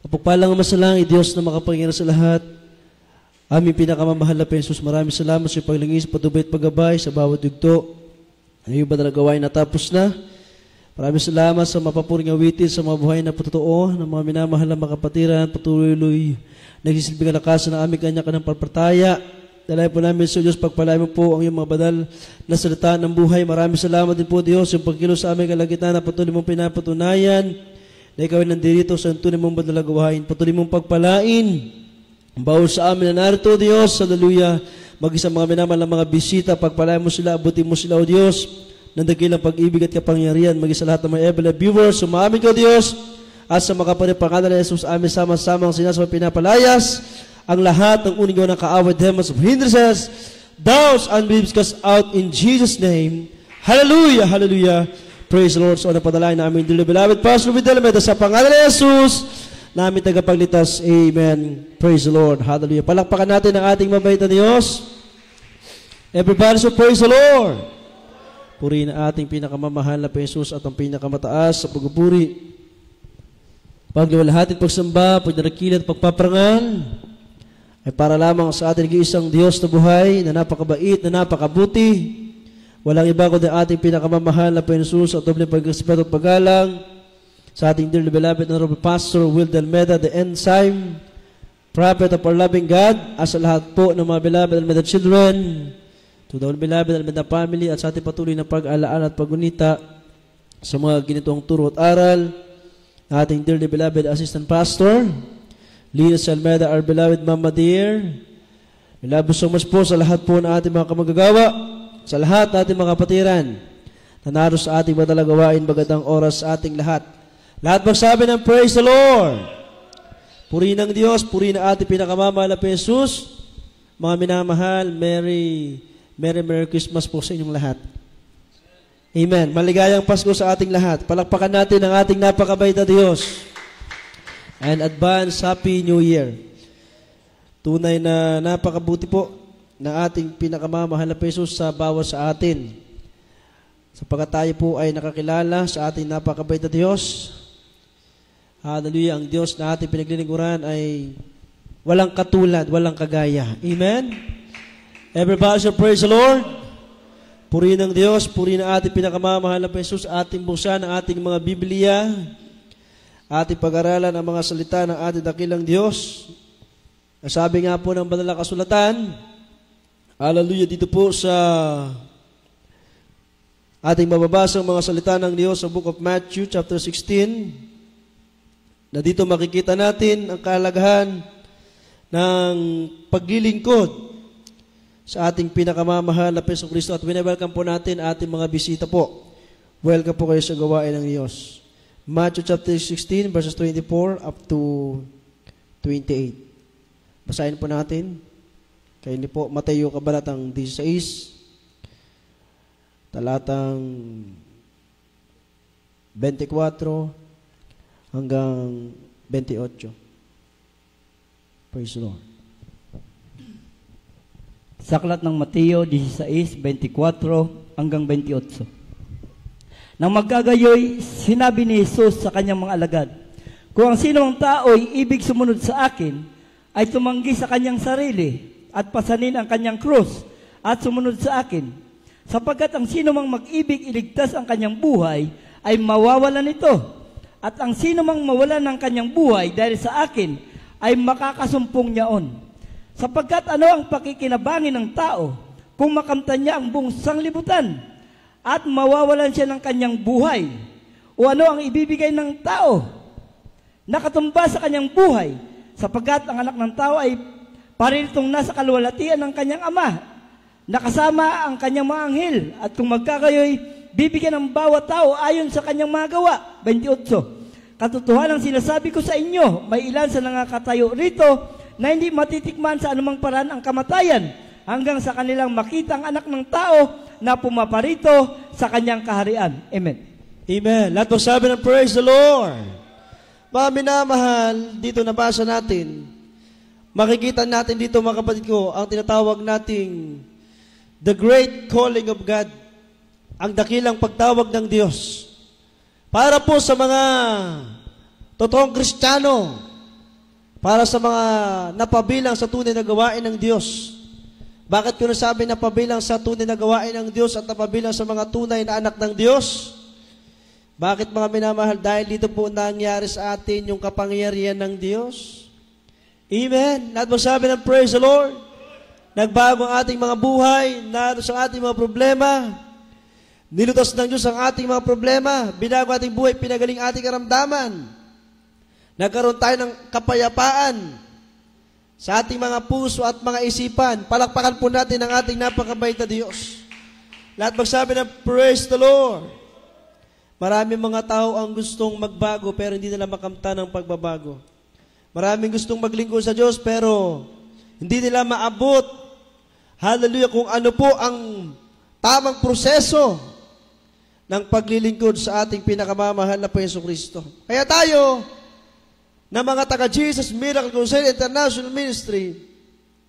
Kapagpalang masalang, Diyos na makapangyarihan sa lahat, aming pinakamamahal na Jesus, maraming salamat sa paglingis, patubay at paggabay sa bawat yugto. Ang iba na gawain natapos na. Maraming salamat sa mapapuring awitin sa mga buhay na patotoo, ng mga minamahal na mga kapatiran, patuloy nagsisilbing kalakasan ng aming kanya-kanyang palpataya. Dalayan po namin sa Diyos, pagpalain mo po ang iyong mga badal na salita ng buhay. Maraming salamat din po, Diyos, yung pagkilos sa aming kalagitan na patuloy mong pinapatunayan na ikaw ay nandirito sa tunay mong badal na gawain. Patuloy mong pagpalain ang bawal sa amin na narito, Diyos. Hallelujah. Mag-isang mga minamahal na mga bisita, pagpalain mo sila, abutin mo sila, O Diyos, ng dakilang pag-ibig at kapangyarihan. Mag-isa lahat ng mga Ebela viewers, sumaamin ka, Diyos, at sa mga pangalan ni Jesus, amin sama-samang sinasama pinapalayas ang lahat ng uning ng kaaway, demons of hindrances, doubts, unbeliefs cast out in Jesus' name. Hallelujah, hallelujah. Praise the Lord. So, napadalain namin, dearly beloved Pastor Vidal, sa pangalan ni Jesus, namin tagapagligtas. Amen. Praise the Lord. Hallelujah. Palakpakan natin ang ating mabait na Diyos. Everybody, so praise the Lord. Purihin ang ating pinakamamahal na Jesus at ang pinakamataas sa pagpupuri. Pagliwalhati at pagsamba, pagdarakila at pagpaparangal ay para lamang sa ating isang Diyos na buhay, na napakabait, na napakabuti. Walang iba kundi ating pinakamamahal na Jesus at doble pagkasipat at paggalang sa ating dearly beloved Honorable Pastor Will Delmeda, the ensign, prophet of our loving God, as sa lahat po ng mga beloved Almeda children, to the beloved Almeda family, at sa ating patuloy na pag-alaan at pag-unita sa mga ginitong turo at aral, ating dearly beloved Assistant Pastor, Linus Almeda, our beloved Mama Dear. We love you so much po sa lahat po ng ating mga kamagagawa, sa lahat ng ating mga kapatiran, na naroon sa ating madalagawain, magandang oras sa ating lahat. Lahat magsabi ng praise the Lord. Purihin ng Diyos, purihin ang ating pinakamamahal na Jesus. Mga minamahal, Merry Christmas po sa inyong lahat. Amen. Maligayang Pasko sa ating lahat. Palakpakan natin ang ating napakabait na Diyos. And advance Happy New Year. Tunay na napakabuti po na ating pinakamamahal na Jesus sa bawat sa atin. Sapagkat tayo po ay nakakilala sa ating napakabait na Diyos. Hallelujah. Ang Diyos na ating pinaglilingkuran ay walang katulad, walang kagaya. Amen? Everybody shall praise the Lord. Purihin ng Diyos, purihin ang ating pinakamamahal na Jesus, ating buksan ang ating mga Biblia, ating pag-aralan ang mga salita ng ating dakilang Diyos. Sabi nga po ng banal na kasulatan, hallelujah, dito po sa ating mababasang mga salita ng Diyos sa Book of Matthew, chapter 16, na dito makikita natin ang kahalagahan ng paglilingkod sa ating pinakamamahal na Hesus Kristo. At winewelcome po natin ating mga bisita po. Welcome po kayo sa gawain ng Diyos. Matthew chapter 16, verses 24 up to 28. Basahin po natin. Kaya hindi po, Mateo kabanatang 16, talatang 24 hanggang 28. Praise the Lord. Sa aklat ng Mateo 16:24 hanggang 28. Nang magkagayoy, sinabi ni Jesus sa kanyang mga alagad, kung ang sinong tao'y ibig sumunod sa akin, ay tumanggi sa kanyang sarili, at pasanin ang kanyang krus, at sumunod sa akin. Sapagkat ang sino mang mag-ibig iligtas ang kanyang buhay, ay mawawalan nito. At ang sino mang mawalan ng kanyang buhay dahil sa akin, ay makakasumpong niyaon. Sapagkat ano ang pakikinabangin ng tao kung makamtan niya ang buong sanglibutan at mawawalan siya ng kanyang buhay? O ano ang ibibigay ng tao nakatumba sa kanyang buhay? Sapagkat ang anak ng tao ay parilitong nasa kaluwalhatian ng kanyang ama, nakasama ang kanyang mga anghel, at kung magkakayoy, bibigyan ng bawat tao ayon sa kanyang mga gawa. 28. Katotohanan sinasabi ko sa inyo, may ilan sa nangakatayo rito na hindi matitikman sa anumang paraan ang kamatayan hanggang sa kanilang makita ang anak ng tao na pumaparito sa kanyang kaharian. Amen. Amen. Lahat po sabi ng praise the Lord. Mga minamahal, dito nabasa natin, makikita natin dito mga kapatid ko, ang tinatawag nating the great calling of God, ang dakilang pagtawag ng Diyos. Para po sa mga totoong Kristiyano, para sa mga napabilang sa tunay na gawain ng Diyos. Bakit ko nasabi napabilang sa tunay na gawain ng Diyos at napabilang sa mga tunay na anak ng Diyos? Bakit mga minamahal? Dahil dito po nangyari sa atin yung kapangyarihan ng Diyos. Amen. Lahat magsabi ng praise the Lord. Nagbago ang ating mga buhay, naroon sa ating mga problema. Nilutas ng Diyos ang ating mga problema. Binago ating buhay, pinagaling ating karamdaman. Nagkaroon tayo ng kapayapaan sa ating mga puso at mga isipan. Palakpakan po natin ang ating napakabait na Diyos. Lahat magsabi ng praise the Lord. Maraming mga tao ang gustong magbago pero hindi nila makamtan ng pagbabago. Maraming gustong maglingkod sa Diyos pero hindi nila maabot, hallelujah, kung ano po ang tamang proseso ng paglilingkod sa ating pinakamamahal na Yesu Kristo. Kaya tayo, na mga taga-Jesus Miracle Crusade International Ministry,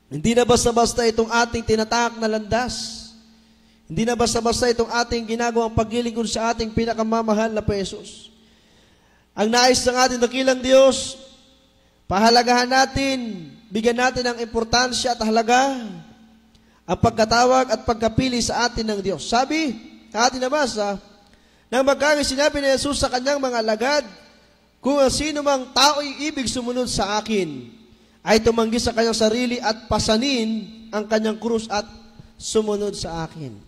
hindi na basta-basta itong ating tinatak na landas. Hindi na basta-basta itong ating ginagawang paglilingkod sa ating pinakamamahal na Jesus. Ang nais ng ating dakilang Diyos, pahalagahan natin, bigyan natin ng importansya at halaga ang pagkatawag at pagkapili sa atin ng Diyos. Sabi, atin nabasa, nang magkagay sinabi ni Jesus sa kanyang mga alagad, kung sino mang tao'y ibig sumunod sa akin, ay tumanggi sa kanyang sarili at pasanin ang kanyang krus at sumunod sa akin.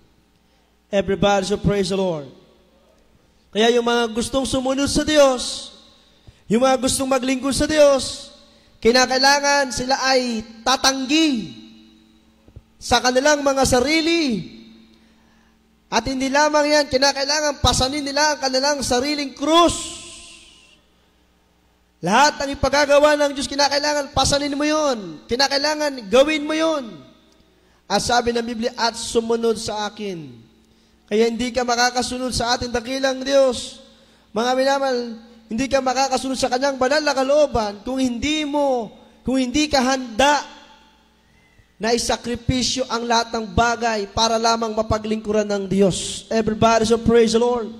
Everybody so praise the Lord. Kaya yung mga gustong sumunod sa Diyos, yung mga gustong maglingkod sa Diyos, kinakailangan sila ay tatanggi sa kanilang mga sarili. At hindi lamang yan, kinakailangan pasanin nila ang kanilang sariling krus. Lahat ang ipagagawa ng Diyos, kinakailangan pasanin mo yun. Kinakailangan gawin mo yun. At sabi ng Biblia, at sumunod sa akin. Kaya hindi ka makakasunod sa ating dakilang Diyos. Mga minamahal, hindi ka makakasunod sa kanyang banal na kalooban kung hindi ka handa na isakripisyo ang lahat ng bagay para lamang mapaglingkuran ng Diyos. Everybody so praise the Lord.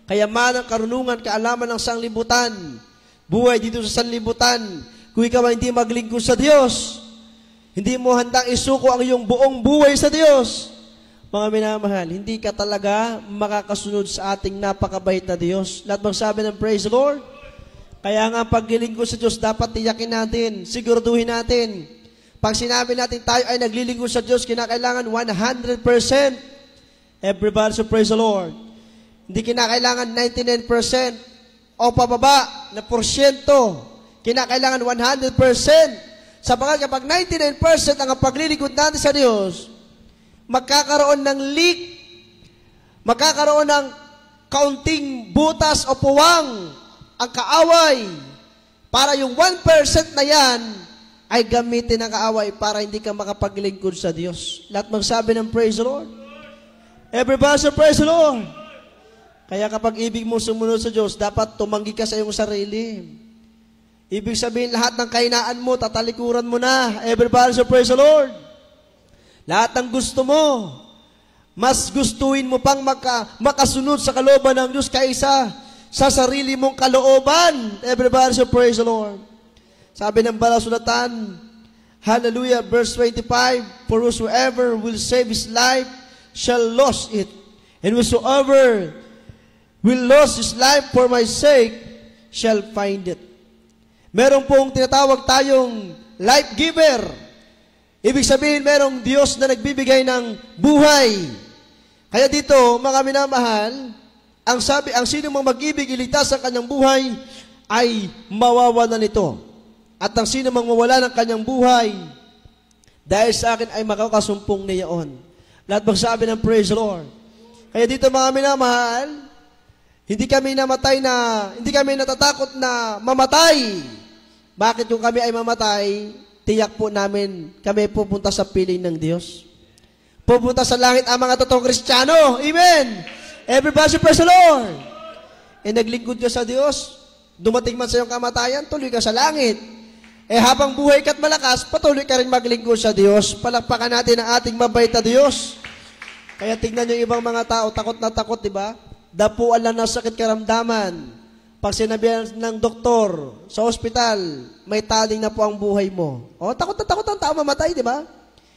Kayaman ang karunungan, kaalaman ng sanglibutan, buhay dito sa sanlibutan. Kung ikaw ay hindi maglingkod sa Diyos, hindi mo handang isuko ang iyong buong buhay sa Diyos, mga minamahal, hindi ka talaga makakasunod sa ating napakabait na Diyos. Lahat magsabi ng praise the Lord. Kaya nga paglilingkod sa Diyos, dapat tiyakin natin, siguraduhin natin. Pag sinabi natin tayo ay naglilingkod sa Diyos, kinakailangan 100%. Everybody so praise the Lord. Hindi kinakailangan 99%. O pababa na porsyento, kinakailangan 100%. Sapagkat kapag 99% ang paglilingkod natin sa Diyos, magkakaroon ng leak, magkakaroon ng kaunting butas o puwang ang kaaway para yung 1% na yan ay gamitin ng kaaway para hindi ka makapaglingkod sa Diyos. Lahat magsabi ng praise the Lord. Everybody say praise the Lord. Kaya kapag ibig mo sumunod sa Diyos, dapat tumanggi ka sa iyong sarili. Ibig sabihin, lahat ng kahinaan mo, tatalikuran mo na. Everybody say praise the Lord. Lahat ng gusto mo, mas gustuin mo pang makasunod sa kalooban ng Diyos kaysa sa sarili mong kalooban. Everybody say praise the Lord. Sabi ng banal na sulatan, hallelujah, verse 25, for whosoever will save his life shall lose it, and whosoever will lose his life for my sake shall find it. Meron pong tinatawag tayong life giver. Ibig sabihin, merong Diyos na nagbibigay ng buhay. Kaya dito, mga minamahal, ang sino mang mag-ibig iligtas sa kanyang buhay ay mawawalan nito. At ang sino mang mawala ng kanyang buhay dahil sa akin ay makakasumpong niyaon. Lahat magsabi ng praise the Lord. Kaya dito, mga minamahal, hindi kami natatakot na mamatay. Bakit kung kami ay mamatay, tiyak po namin kami pupunta sa piling ng Diyos. Pupunta sa langit ang mga totoong Kristiyano. Amen! Everybody praise the Lord! Naglingkod ka sa Diyos, dumating man sa iyong kamatayan, tuloy ka sa langit. Habang buhay ka't malakas, patuloy ka rin maglingkod sa Diyos. Palakpakan natin ang ating mabait na Diyos. Kaya tignan niyo yung ibang mga tao, takot na takot, di ba? Dapuan lang ng sakit karamdaman. Pag sinabihan ng doktor sa ospital, may taling na po ang buhay mo. O, takot na takot ang tao mamatay, di ba?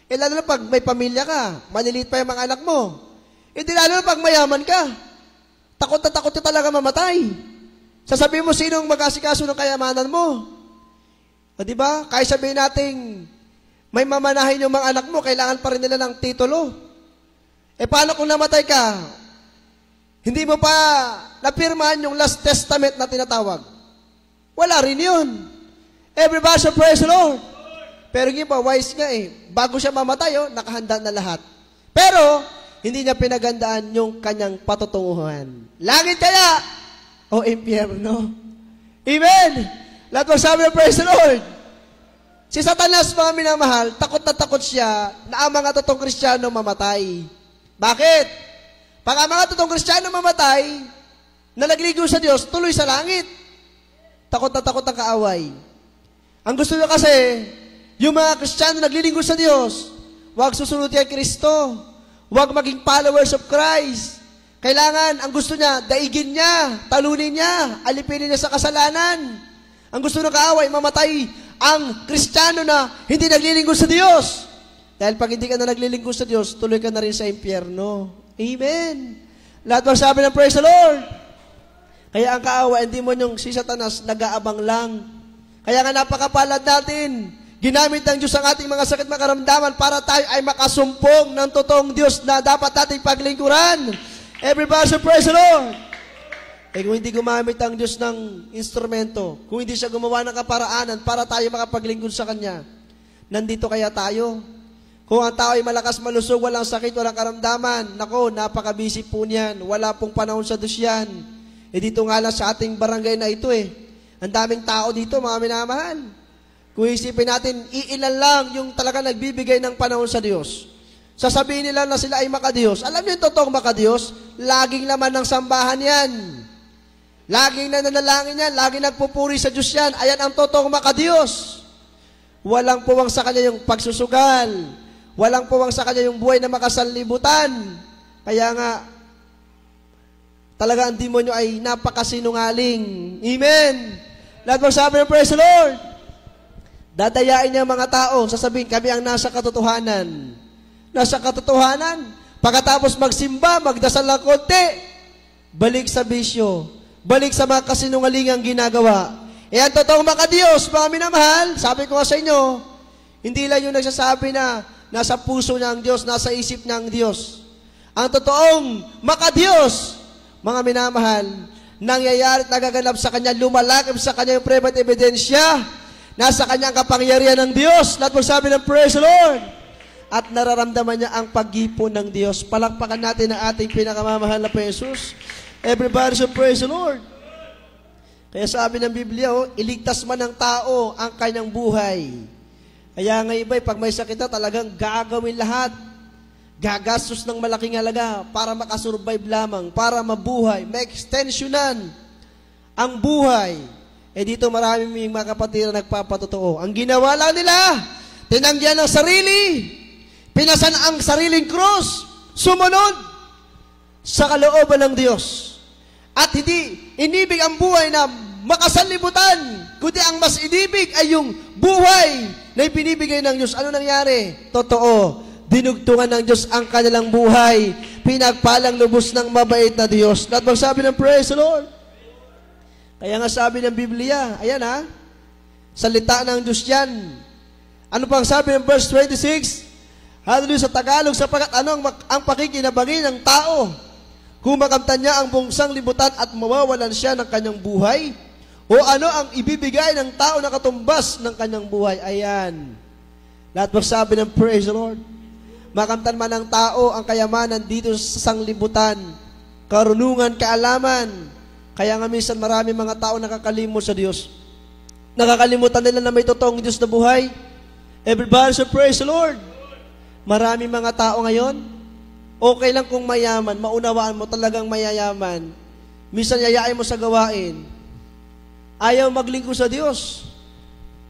Eh, lalo na pag may pamilya ka, maliliit pa yung mga anak mo. Eh, di lalo na pag mayaman ka, takot na takot ka talaga mamatay. Sasabihin mo, sinong mag-asikaso ng kayamanan mo? O, di ba? Kahit sabihin natin, may mamanahin yung mga anak mo, kailangan pa rin nila ng titulo. Eh, paano kung namatay ka? Hindi mo pa napirmahan yung last testament na tinatawag. Wala rin yun. Everybody should praise the Lord. Pero yung iba, wise nga eh. Bago siya mamatay, nakahanda na lahat. Pero, hindi niya pinagandaan yung kanyang patutunguhan. Langit kaya o impyerno? Amen! Lahat magsabi ng praise the Lord. Si Satanas, mga minamahal, takot na takot siya na ang mga totoong Kristiyano mamatay. Bakit? Pag ang mga totoong Kristiyano mamatay, na nagligo sa Diyos, tuloy sa langit. Takot na takot ang kaaway. Ang gusto niya kasi, yung mga Kristiyano naglilinggo sa Diyos, huwag susunod kay Kristo. Huwag maging followers of Christ. Kailangan, ang gusto niya, daigin niya, talunin niya, alipinin niya sa kasalanan. Ang gusto ng kaaway, mamatay ang Kristiyano na hindi naglilinggo sa Diyos. Dahil pag hindi ka na naglilinggo sa Diyos, tuloy ka na rin sa impyerno. Amen. Lahat magsabi ng praise the Lord. Kaya ang kaaway, hindi mo yung si Satanas nag-aabang lang. Kaya nga napakapalad natin. Ginamit ng Diyos ang ating mga sakit makaramdaman para tayo ay makasumpong ng totoong Diyos na dapat nating paglingkuran. Everybody say praise the Lord. Eh kung hindi gumamit ang Diyos ng instrumento, kung hindi siya gumawa ng kaparaanan para tayo makapaglingkod sa Kanya, nandito kaya tayo? Kung ang tao ay malakas malusog, walang sakit, walang karamdaman, nako, napaka-busy po niyan. Wala pong panahon sa Diyos yan. Eh dito nga lang sa ating barangay na ito ang daming tao dito, mga minamahal. Kung isipin natin, iilan lang yung talaga nagbibigay ng panahon sa Diyos. Sasabihin nila na sila ay makadiyos. Alam niyo yung totoong makadiyos? Laging laman ng sambahan yan. Laging nananalangin yan, laging nagpupuri sa Diyos yan. Ayan ang totoong makadiyos. Walang puwang sa kanya yung pagsusugal. Walang puwang sa kanya yung buhay na makasanlibutan. Kaya nga, talaga ang demonyo ay napakasinungaling. Amen! Lahat magsabi ng praise the Lord. Dadayain niya ang mga tao, sasabihin, kami ang nasa katotohanan. Nasa katotohanan. Pagkatapos magsimba, magdasal ng konti, balik sa bisyo. Balik sa mga kasinungalingang ginagawa. Eh, ang totoong makadiyos, mga minamahal, sabi ko sa inyo, hindi lang yung nagsasabi na nasa puso niya ang Diyos, nasa isip niya ang Diyos. Ang totoong makadiyos, mga minamahal, nangyayari at nagaganap sa Kanya, lumalakip sa Kanya yung private ebidensya, nasa Kanya ang kapangyarihan ng Diyos, lahat magsabi ng praise the Lord, at nararamdaman niya ang pag-ipon ng Diyos. Palakpakan natin ang ating pinakamamahal na Jesus. Everybody should praise the Lord. Kaya sabi ng Biblia, iligtas man ng tao ang kanyang buhay. Kaya nga iba, pag may sakit na, talagang gagawin lahat. Gagastos ng malaking halaga para makasurvive lamang, para mabuhay, ma-extensionan ang buhay. Eh dito marami mga kapatid na nagpapatotoo. Ang ginawa lang nila, tinanggihan ng sarili, pinasan ang sariling krus, sumunod sa kalooban ng Diyos. At hindi inibig ang buhay na makasanlibutan, kundi ang mas inibig ay yung buhay na ibinibigay ng Diyos. Ano nangyari? Totoo. Dinugtungan ng Diyos ang kanilang buhay. Pinagpalang lubos ng mabait na Diyos. Lahat magsabi ng praise the Lord. Kaya nga sabi ng Biblia, ayan salita ng Diyos yan. Ano pang sabi ng verse 26? Hallelujah sa Tagalog, sapagkat ano ang pakikinabangin ng tao? Kung makamtan niya ang bunsang libutan at mawawalan siya ng kanyang buhay? O ano ang ibibigay ng tao na katumbas ng kanyang buhay? Ayan. Lahat magsabi ng praise the Lord. Makamtan man ng tao ang kayamanan dito sa sanglibutan, karunungan, kaalaman. Kaya nga minsan marami mga tao nakakalimot sa Diyos. Nakakalimutan nila na may totoong Diyos na buhay. Everybody should praise the Lord. Marami mga tao ngayon, okay lang kung mayaman, maunawaan mo talagang mayayaman. Minsan yayain mo sa gawain. Ayaw maglingkod sa Diyos.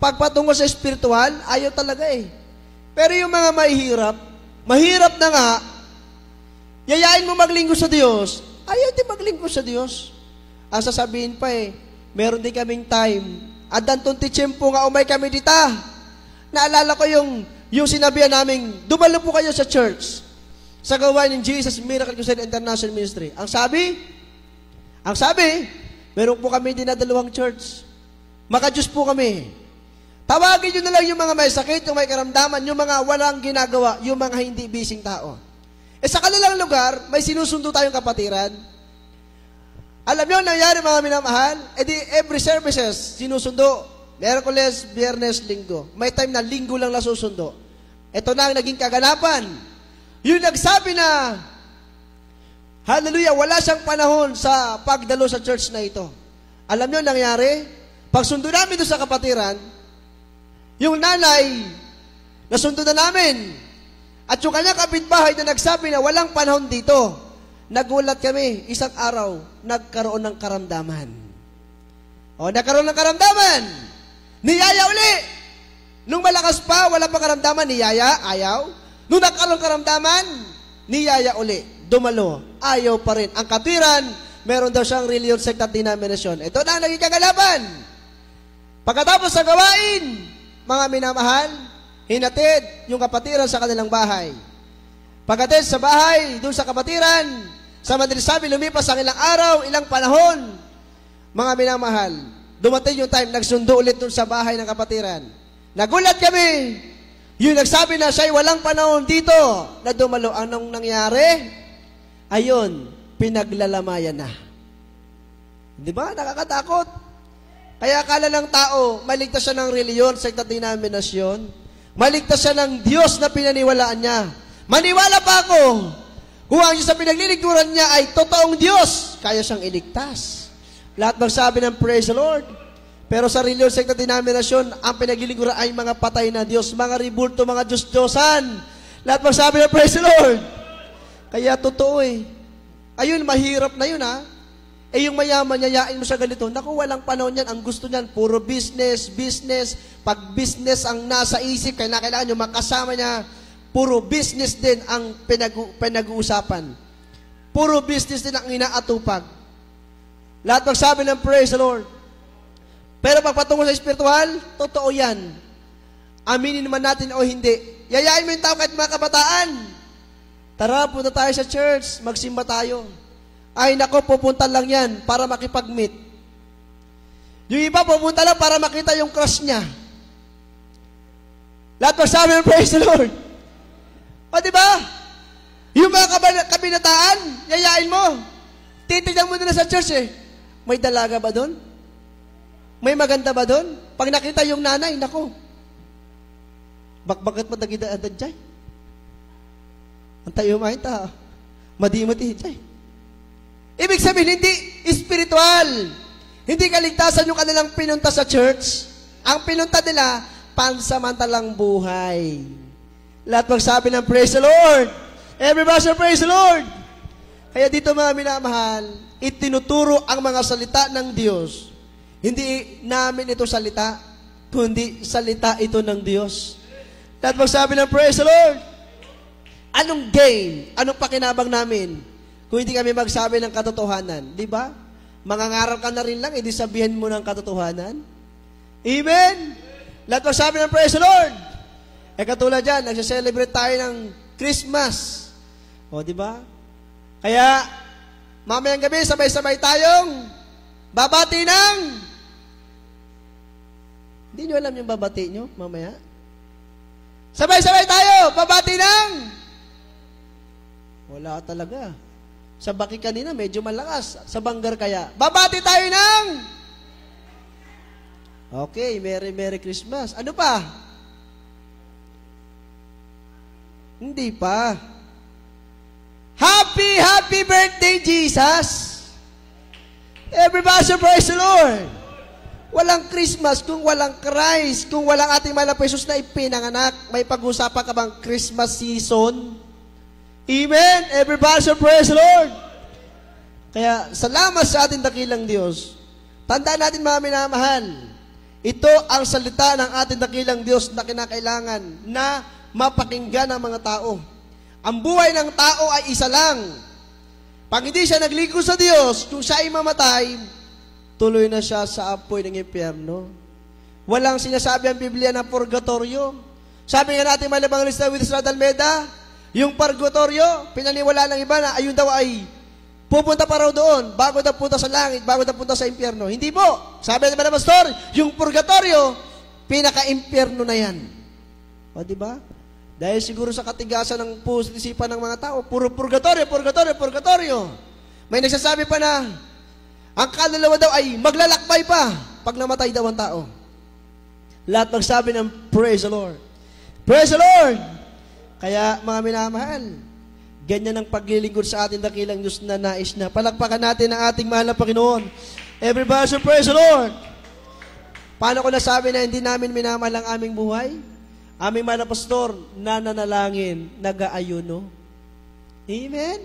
Pagpatungo sa espiritual, ayaw talaga Pero yung mga mahirap na nga, yayain mo maglingkod sa Diyos, ayaw din maglingkod sa Diyos. Ang sasabihin pa meron din kaming time. At dantong titsempo nga umay kami dita. Naalala ko yung sinabihan namin, dumalo po kayo sa church. Sa gawain ng Jesus Miracle Crusade International Ministry. Ang sabi, meron po kami dinadalawang church. Maka-Diyos po kami. Tawagin nyo na lang yung mga may sakit, yung may karamdaman, yung mga walang ginagawa, yung mga hindi bising tao. Sa kanilang lugar, may sinusundo tayong kapatiran. Alam nyo, nangyari mga minamahal, every services, sinusundo. Miyerkules, Biyernes, Linggo. May time na Linggo lang nasusundo. Ito na ang naging kaganapan. Yung nagsabi na, hallelujah, wala siyang panahon sa pagdalo sa church na ito. Alam nyo, nangyari, pagsundo namin doon sa kapatiran, yung nanay, nasundo na namin. At yung kanyang kapitbahay na nagsabi na walang panahon dito, nagulat kami, isang araw, nagkaroon ng karamdaman. Nagkaroon ng karamdaman. Niyaya uli. Nung malakas pa, wala pa karamdaman, niyaya, ayaw. Nung nagkaroon ng karamdaman, niyaya uli. Dumalo, ayaw pa rin. Ang katiran, meron daw siyang religion, sect at denomination. Ito na ang naging kagalaban. Pagkatapos sa gawain, mga minamahal, hinatid yung kapatiran sa kanilang bahay. Pagkatid sa bahay, doon sa kapatiran, sa madalisabi, lumipas ang ilang araw, ilang panahon. Mga minamahal, dumating yung time, nagsundo ulit doon sa bahay ng kapatiran. Nagulat kami, yung nagsabi na siya'y walang panahon dito, na dumalo. Anong nangyari? Ayun, pinaglalamayan na. Di ba? Nakakatakot. Kaya akala ng tao, maligtas siya ng reliyon, sect at denominasyon. Maligtas siya ng Diyos na pinaniwalaan niya. Maniwala pa ako, kung ang Diyos na pinaglilingkuran niya ay totoong Diyos, kaya siyang iligtas. Lahat magsabi ng praise the Lord. Pero sa reliyon, sect at denominasyon, ang pinaglilingkuran ay mga patay na Diyos, mga ribulto, mga Diyos-Diyosan. Lahat magsabi ng praise the Lord. Kaya totoo Ayun, mahirap na yun yung mayaman, yayain mo sa ganito. Naku, walang panahon yan. Ang gusto niyan, puro business. Pag business ang nasa isip, kailangan nyo makasama niya, puro business din ang pinag-uusapan. Puro business din ang inaatupag. Lahat magsabi ng praise the Lord. Pero pag patungo sa spiritual, totoo yan. Aminin man natin o hindi. Yayain mo yung tao kahit mga kabataan. Tara, punta tayo sa church, magsimba tayo. Ay nako, pupunta lang yan para makipag-meet. Yung iba pupunta lang para makita yung crush niya. Lahat magsabi ng praise the Lord. Diba? Yung mga kabinataan, yayain mo. Titignan mo na sa church May dalaga ba doon? May maganda ba doon? Pag nakita yung nanay, nako. Bakit matagidaan dyan? Ang tayo mahin ta. Madi-mati dyan. Ibig sabihin, hindi spiritual. Hindi kaligtasan yung kanilang pinunta sa church. Ang pinunta nila, pansamantalang buhay. Lahat magsabi ng praise the Lord. Everybody say praise the Lord. Kaya dito mga minamahal, itinuturo ang mga salita ng Diyos. Hindi namin ito salita, kundi salita ito ng Diyos. Lahat magsabi ng praise the Lord. Anong gain? Anong pakinabang namin? Kung hindi kami magsabi ng katotohanan, di ba? Mangangarap ka na rin lang, edi sabihin mo ng katotohanan. Amen? Lahat magsabi ng praise the Lord. Katulad dyan, nagsaselebrate tayo ng Christmas. Di ba? Kaya, mamayang gabi, sabay-sabay tayong babati ng... Hindi nyo alam yung babati nyo, mamaya? Sabay-sabay tayo, babati ng... Wala talaga. Sa baki kanina, medyo malakas. Sa banggar kaya. Babati tayo ng... Okay, Merry Christmas. Ano pa? Hindi pa. Happy birthday, Jesus! Everybody praise the Lord! Walang Christmas kung walang Christ, kung walang ating mahal na Jesus na ipinanganak. May pag-usapan ka bang Christmas season? Amen! Everybody praise the Lord! Kaya, salamat sa ating dakilang Diyos. Tandaan natin mga minamahal, ito ang salita ng ating dakilang Diyos na kinakailangan na mapakinggan ng mga tao. Ang buhay ng tao ay isa lang. Pag hindi siya nagligo sa Diyos, kung siya ay mamatay, tuloy na siya sa apoy ng impyerno. Walang sinasabi ang Biblia na purgatorio. Sabi nga natin, malabang lista with Estrada Almeida, yung purgatorio, pinaniwala ng iba na ayun daw ay pupunta pa raw doon, bago na punta sa langit, bago na punta sa impyerno. Hindi po. Sabi naman ng pastor, yung purgatorio, pinaka-impyerno na yan. O, diba? Dahil siguro sa katigasan ng puso at isipan ng mga tao, puro purgatorio, purgatorio, purgatorio. May nagsasabi pa na, ang kaluluwa daw ay maglalakbay pa pag namatay daw ang tao. Lahat magsabi ng praise the Lord. Praise the Lord! Kaya, mga minamahal, ganyan ang paglilingkod sa ating dakilang Diyos na nais na. Palakpakan natin ang ating mahal na Panginoon. Everybody say, praise the Lord! Paano ko nasabi na hindi namin minamahal ang aming buhay? Aming mahal na pastor, nananalangin, nag-aayuno. Amen?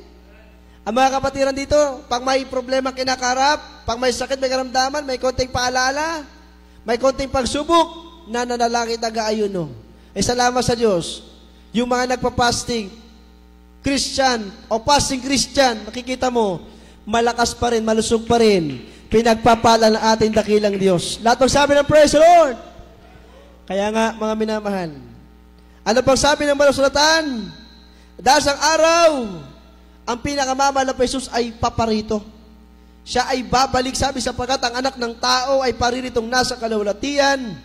Ang mga kapatiran dito, pag may problema kinakarap, pag may sakit, may karamdaman, may konting paalala, may konting pagsubok, nananalangin, nag-aayuno. Salamat sa Diyos. Yung mga nagpa-fasting, Christian o fasting Christian, nakikita mo, malakas pa rin, malusog pa rin, pinagpapala ng ating dakilang Diyos. Lahat magsabi ng praise the Lord. Kaya nga, mga minamahal, ano pang sabi ng malusulatan? Dahil sa araw, ang pinakamamahal na Jesus ay paparito. Siya ay babalik, sabi, sapagkat ang anak ng tao ay pariritong nasa kalawalatian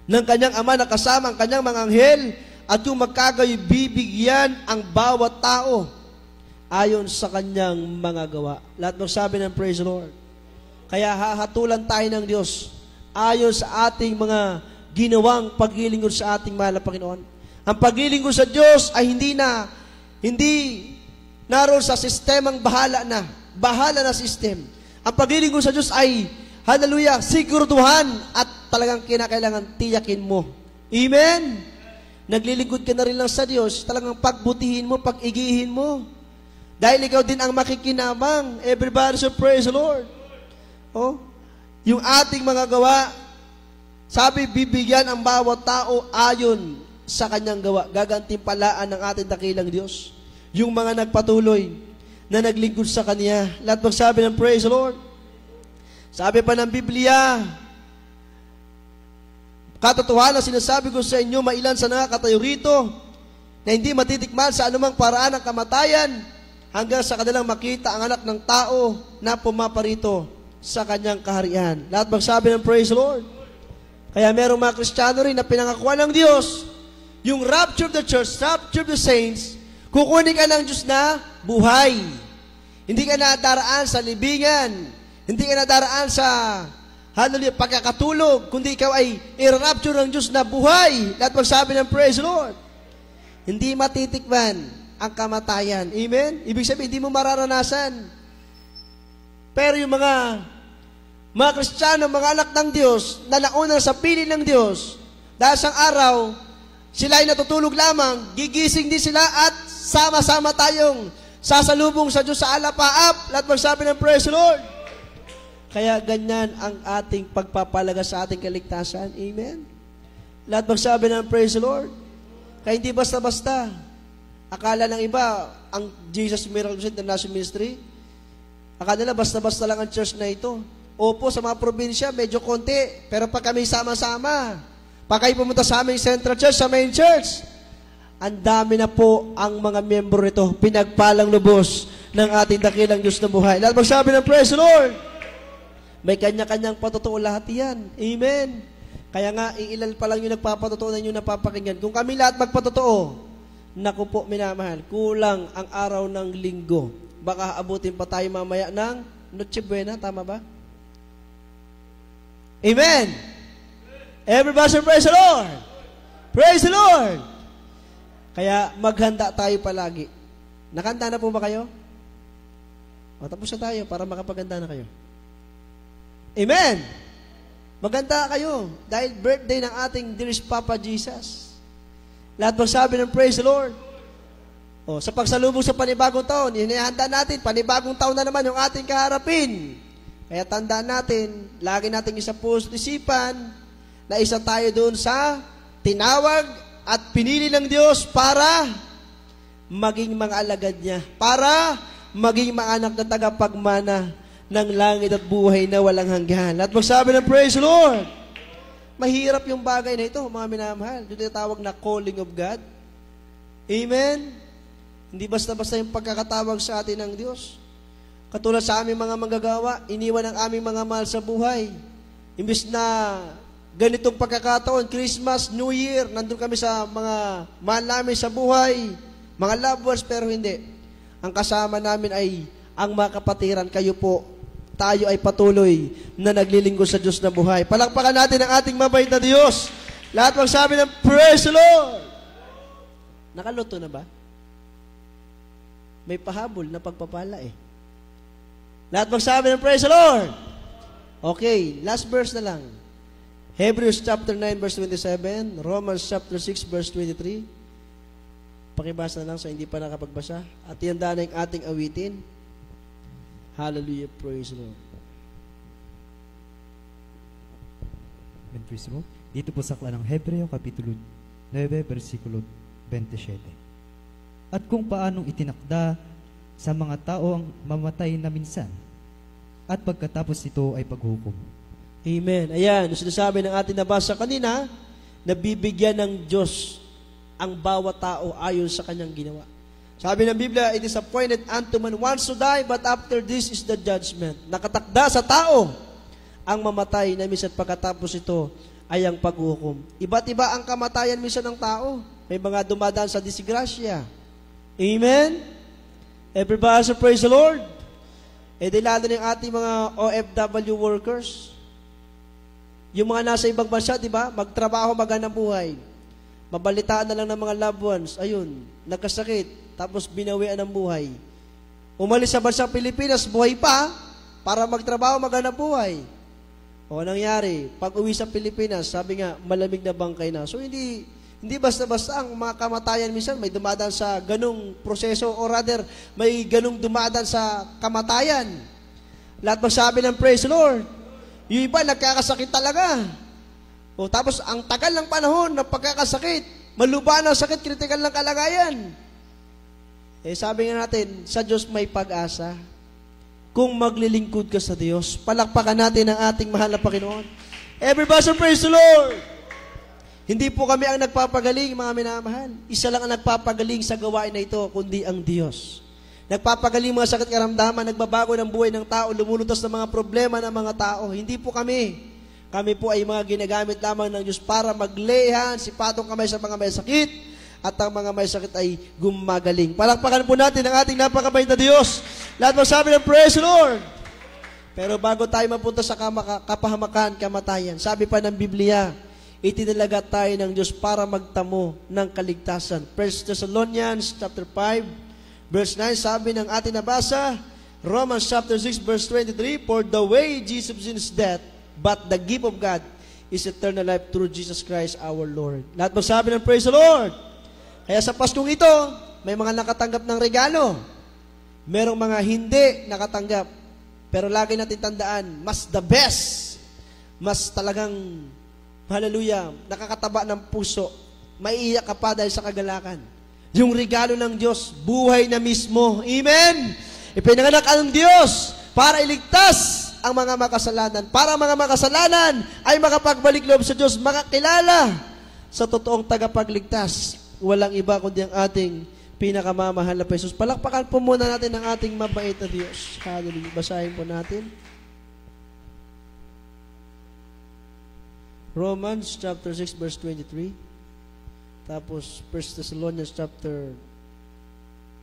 ng kanyang ama na kasama ang kanyang mga anghel, at yung magkagayoy bibigyan ang bawat tao ayon sa kanyang mga gawa. Lahat magsabi ng praise the Lord. Kaya hahatulan tayo ng Diyos ayon sa ating mga ginawang paglilingkod sa ating mahal na Panginoon. Ang paglilingkod sa Diyos ay hindi naroon sa sistemang bahala na system. Ang paglilingkod sa Diyos ay, hallelujah, siguraduhan at talagang kinakailangan tiyakin mo. Amen? Naglilingkod ka na rin lang sa Diyos, talagang pagbutihin mo, pag-igihin mo. Dahil ikaw din ang makikinabang. Everybody say, praise the Lord. Oh, yung ating mga gawa, sabi, bibigyan ang bawat tao ayon sa kanyang gawa. Gagantimpalaan ng ating dakilang Diyos. Yung mga nagpatuloy na naglingkod sa Kanya. Lahat magsabi ng praise the Lord. Sabi pa ng Biblia, katotohanan, sinasabi ko sa inyo, mailan sa nakakatayo rito na hindi matitikman sa anumang paraan ng kamatayan hanggang sa kanilang makita ang anak ng tao na pumaparito sa kanyang kaharian. Lahat magsabi ng praise the Lord. Kaya merong mga Kristiyano rin na pinangakuan ng Diyos, yung rapture of the church, rapture of the saints, kukunin ka ng Diyos na buhay. Hindi ka na daraan sa libingan, hindi ka na daraan sa hallelujah, pagkakatulog, kundi ikaw ay i-rapture ng Diyos na buhay. Lahat magsabi ng praise the Lord. Hindi matitikman ang kamatayan. Amen? Ibig sabihin, hindi mo mararanasan. Pero yung mga Kristiyano, mga anak ng Diyos, na nauna sa piling ng Diyos, dahil sa araw, sila ay natutulog lamang, gigising din sila at sama-sama tayong sasalubong sa Diyos sa alapaap. Lahat magsabi ng praise the Lord. Kaya ganyan ang ating pagpapalaga sa ating kaligtasan. Amen? Lahat magsabi ng praise the Lord. Kaya hindi basta-basta. Akala ng iba, ang Jesus Miracle International Ministry, akala nila basta-basta lang ang church na ito. Opo, sa mga probinsya, medyo konti. Pero pag kami sama-sama, pag kayo pumunta sa aming Central Church, sa main church, ang dami na po ang mga miyembro nito. Pinagpalang lubos ng ating dakilang Diyos na buhay. Lahat magsabi ng praise the Lord. May kanya-kanyang patotoo lahat yan. Amen. Kaya nga, iilan pa lang yung nagpapatotoo na yung napapakinggan. Kung kami lahat magpatotoo, naku po, minamahal, kulang ang araw ng linggo. Baka abutin pa tayo mamaya ng Noche Buena, tama ba? Amen. Everybody say, praise the Lord. Praise the Lord. Kaya maghanda tayo palagi. Nakanta na po ba kayo? O, tapos na tayo para makapaganda na kayo. Amen! Maganda kayo dahil birthday ng ating dearest Papa Jesus. Lahat magsabi ng praise the Lord. O, sa pagsalubong sa panibagong taon, inihanda natin, panibagong taon na naman yung ating kaharapin. Kaya tandaan natin, lagi nating isa puso isipan na isa tayo doon sa tinawag at pinili ng Diyos para maging mga alagad niya, para maging mga anak na tagapagmana ng langit at buhay na walang hanggan. At magsabi ng praise the Lord. Mahirap yung bagay na ito, mga minamahal. Yung tinatawag na calling of God. Amen? Hindi basta-basta yung pagkakatawag sa atin ng Diyos. Katulad sa aming mga manggagawa, iniwan ang aming mga mahal sa buhay. Imbis na ganitong pagkakataon, Christmas, New Year, nandun kami sa mga mahal namin sa buhay, mga loved ones, pero hindi. Ang kasama namin ay ang mga kapatiran, kayo po. Tayo ay patuloy na naglilingkod sa Diyos na buhay. Palakpakan natin ang ating mabait na Diyos. Lahat magsabi ng praise the Lord. Nakaluto na ba? May pahabol na pagpapala eh. Lahat magsabi ng praise the Lord. Okay, last verse na lang. Hebrews chapter 9 verse 27, Romans chapter 6 verse 23. Pakibasa na lang sa hindi pa nakapagbasa. At ihanda na yung ating awitin. Hallelujah, praise the Lord. And praise the Lord. Dito po sa aklat ng Hebreo, Kapitulo 9, versikulo 27. At kung paanong itinakda sa mga tao ang mamatay na minsan, at pagkatapos ito ay paghukom. Amen. Ayan, yung sinasabi ng ating nabasa kanina, nabibigyan ng Diyos ang bawat tao ayon sa kanyang ginawa. Sabi ng Biblia, it is appointed unto man once to die, but after this is the judgment. Nakatakda sa tao ang mamatay na minsan pagkatapos ito ay ang paghukom. Iba't iba ang kamatayan minsan ng tao. May mga dumadaan sa disgrasya. Amen? Everybody say praise the Lord. E di lalo ng ating mga OFW workers. Yung mga nasa ibang bansa, di ba? Magtrabaho, maghanap buhay. Mabalitaan na lang ng mga loved ones. Ayun, nagkasakit. Tapos binawian ng buhay. Umalis sa bansang Pilipinas, buhay pa, para magtrabaho, maghanap buhay. O nangyari, pag uwi sa Pilipinas, sabi nga, malamig na bangkay na. So hindi basta-basta ang mga kamatayan minsan, may dumadaan sa ganung proseso, or rather, may ganung dumadaan sa kamatayan. Lahat magsabi ng praise the Lord. Yung iba, nagkakasakit talaga. O tapos, ang tagal ng panahon ng pagkakasakit, maluba ng sakit, critical ng kalagayan. Eh, sabi nga natin, sa Diyos may pag-asa. Kung maglilingkod ka sa Diyos, palakpakan natin ang ating mahal na Panginoon. Everybody praise the Lord! Hindi po kami ang nagpapagaling, mga minamahal. Isa lang ang nagpapagaling sa gawain na ito, kundi ang Diyos. Nagpapagaling mga sakit karamdaman, nagbabago ng buhay ng tao, lumulutas ng mga problema ng mga tao. Hindi po kami. Kami po ay mga ginagamit lamang ng Diyos para maglehan, sipatong kamay sa mga may sakit, at ang mga may sakit ay gumagaling. Palakpakan po natin ang ating napakabait na Diyos. Lahat magsabi ng praise the Lord. Pero bago tayo mapunta sa kapahamakan, kamatayan, sabi pa ng Biblia, itinalaga tayo ng Diyos para magtamo ng kaligtasan. 1 Thessalonians chapter 5, verse 9, sabi ng ating nabasa, Romans chapter 6, verse 23, for the way Jesus is death, but the gift of God is eternal life through Jesus Christ our Lord. Lahat magsabi ng praise the Lord. Kaya sa Paskong ito, may mga nakatanggap ng regalo. Merong mga hindi nakatanggap. Pero lagi natin tandaan, mas the best, mas talagang, hallelujah, nakakataba ng puso, maiiyak ka pa dahil sa kagalakan. Yung regalo ng Diyos, buhay na mismo. Amen? Ipinanganak ang Diyos para iligtas ang mga makasalanan. Para ang mga makasalanan ay makapagbalik loob sa Diyos, makakilala sa totoong tagapagligtas. Walang iba kundi ang ating pinakamamahal na Jesus. Palakpakan po muna natin ang ating mabait na Diyos. Hallelujah. Basahin po natin. Romans chapter 6 verse 23. Tapos 1 Thessalonians chapter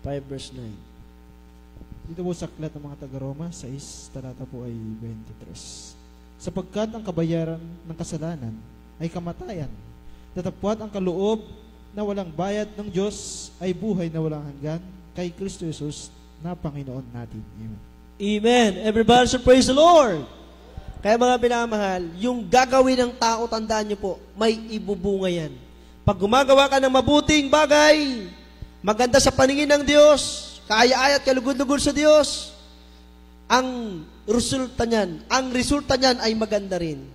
5 verse 9. Dito po sa aklat ng mga taga-Roma, 6, talata po ay 23. Sapagkat ang kabayaran ng kasalanan ay kamatayan, tatapwat ang kaloob na walang bayad ng Diyos ay buhay na walang hanggan kay Kristo Jesus na Panginoon natin. Amen. Amen. Everybody say praise the Lord. Kaya mga pinamahal, yung gagawin ng tao, tandaan nyo po, may ibubunga yan. Pag gumagawa ka ng mabuting bagay, maganda sa paningin ng Diyos, kaaya-aya at kalugod-lugod sa Diyos, ang resulta niyan ay maganda rin.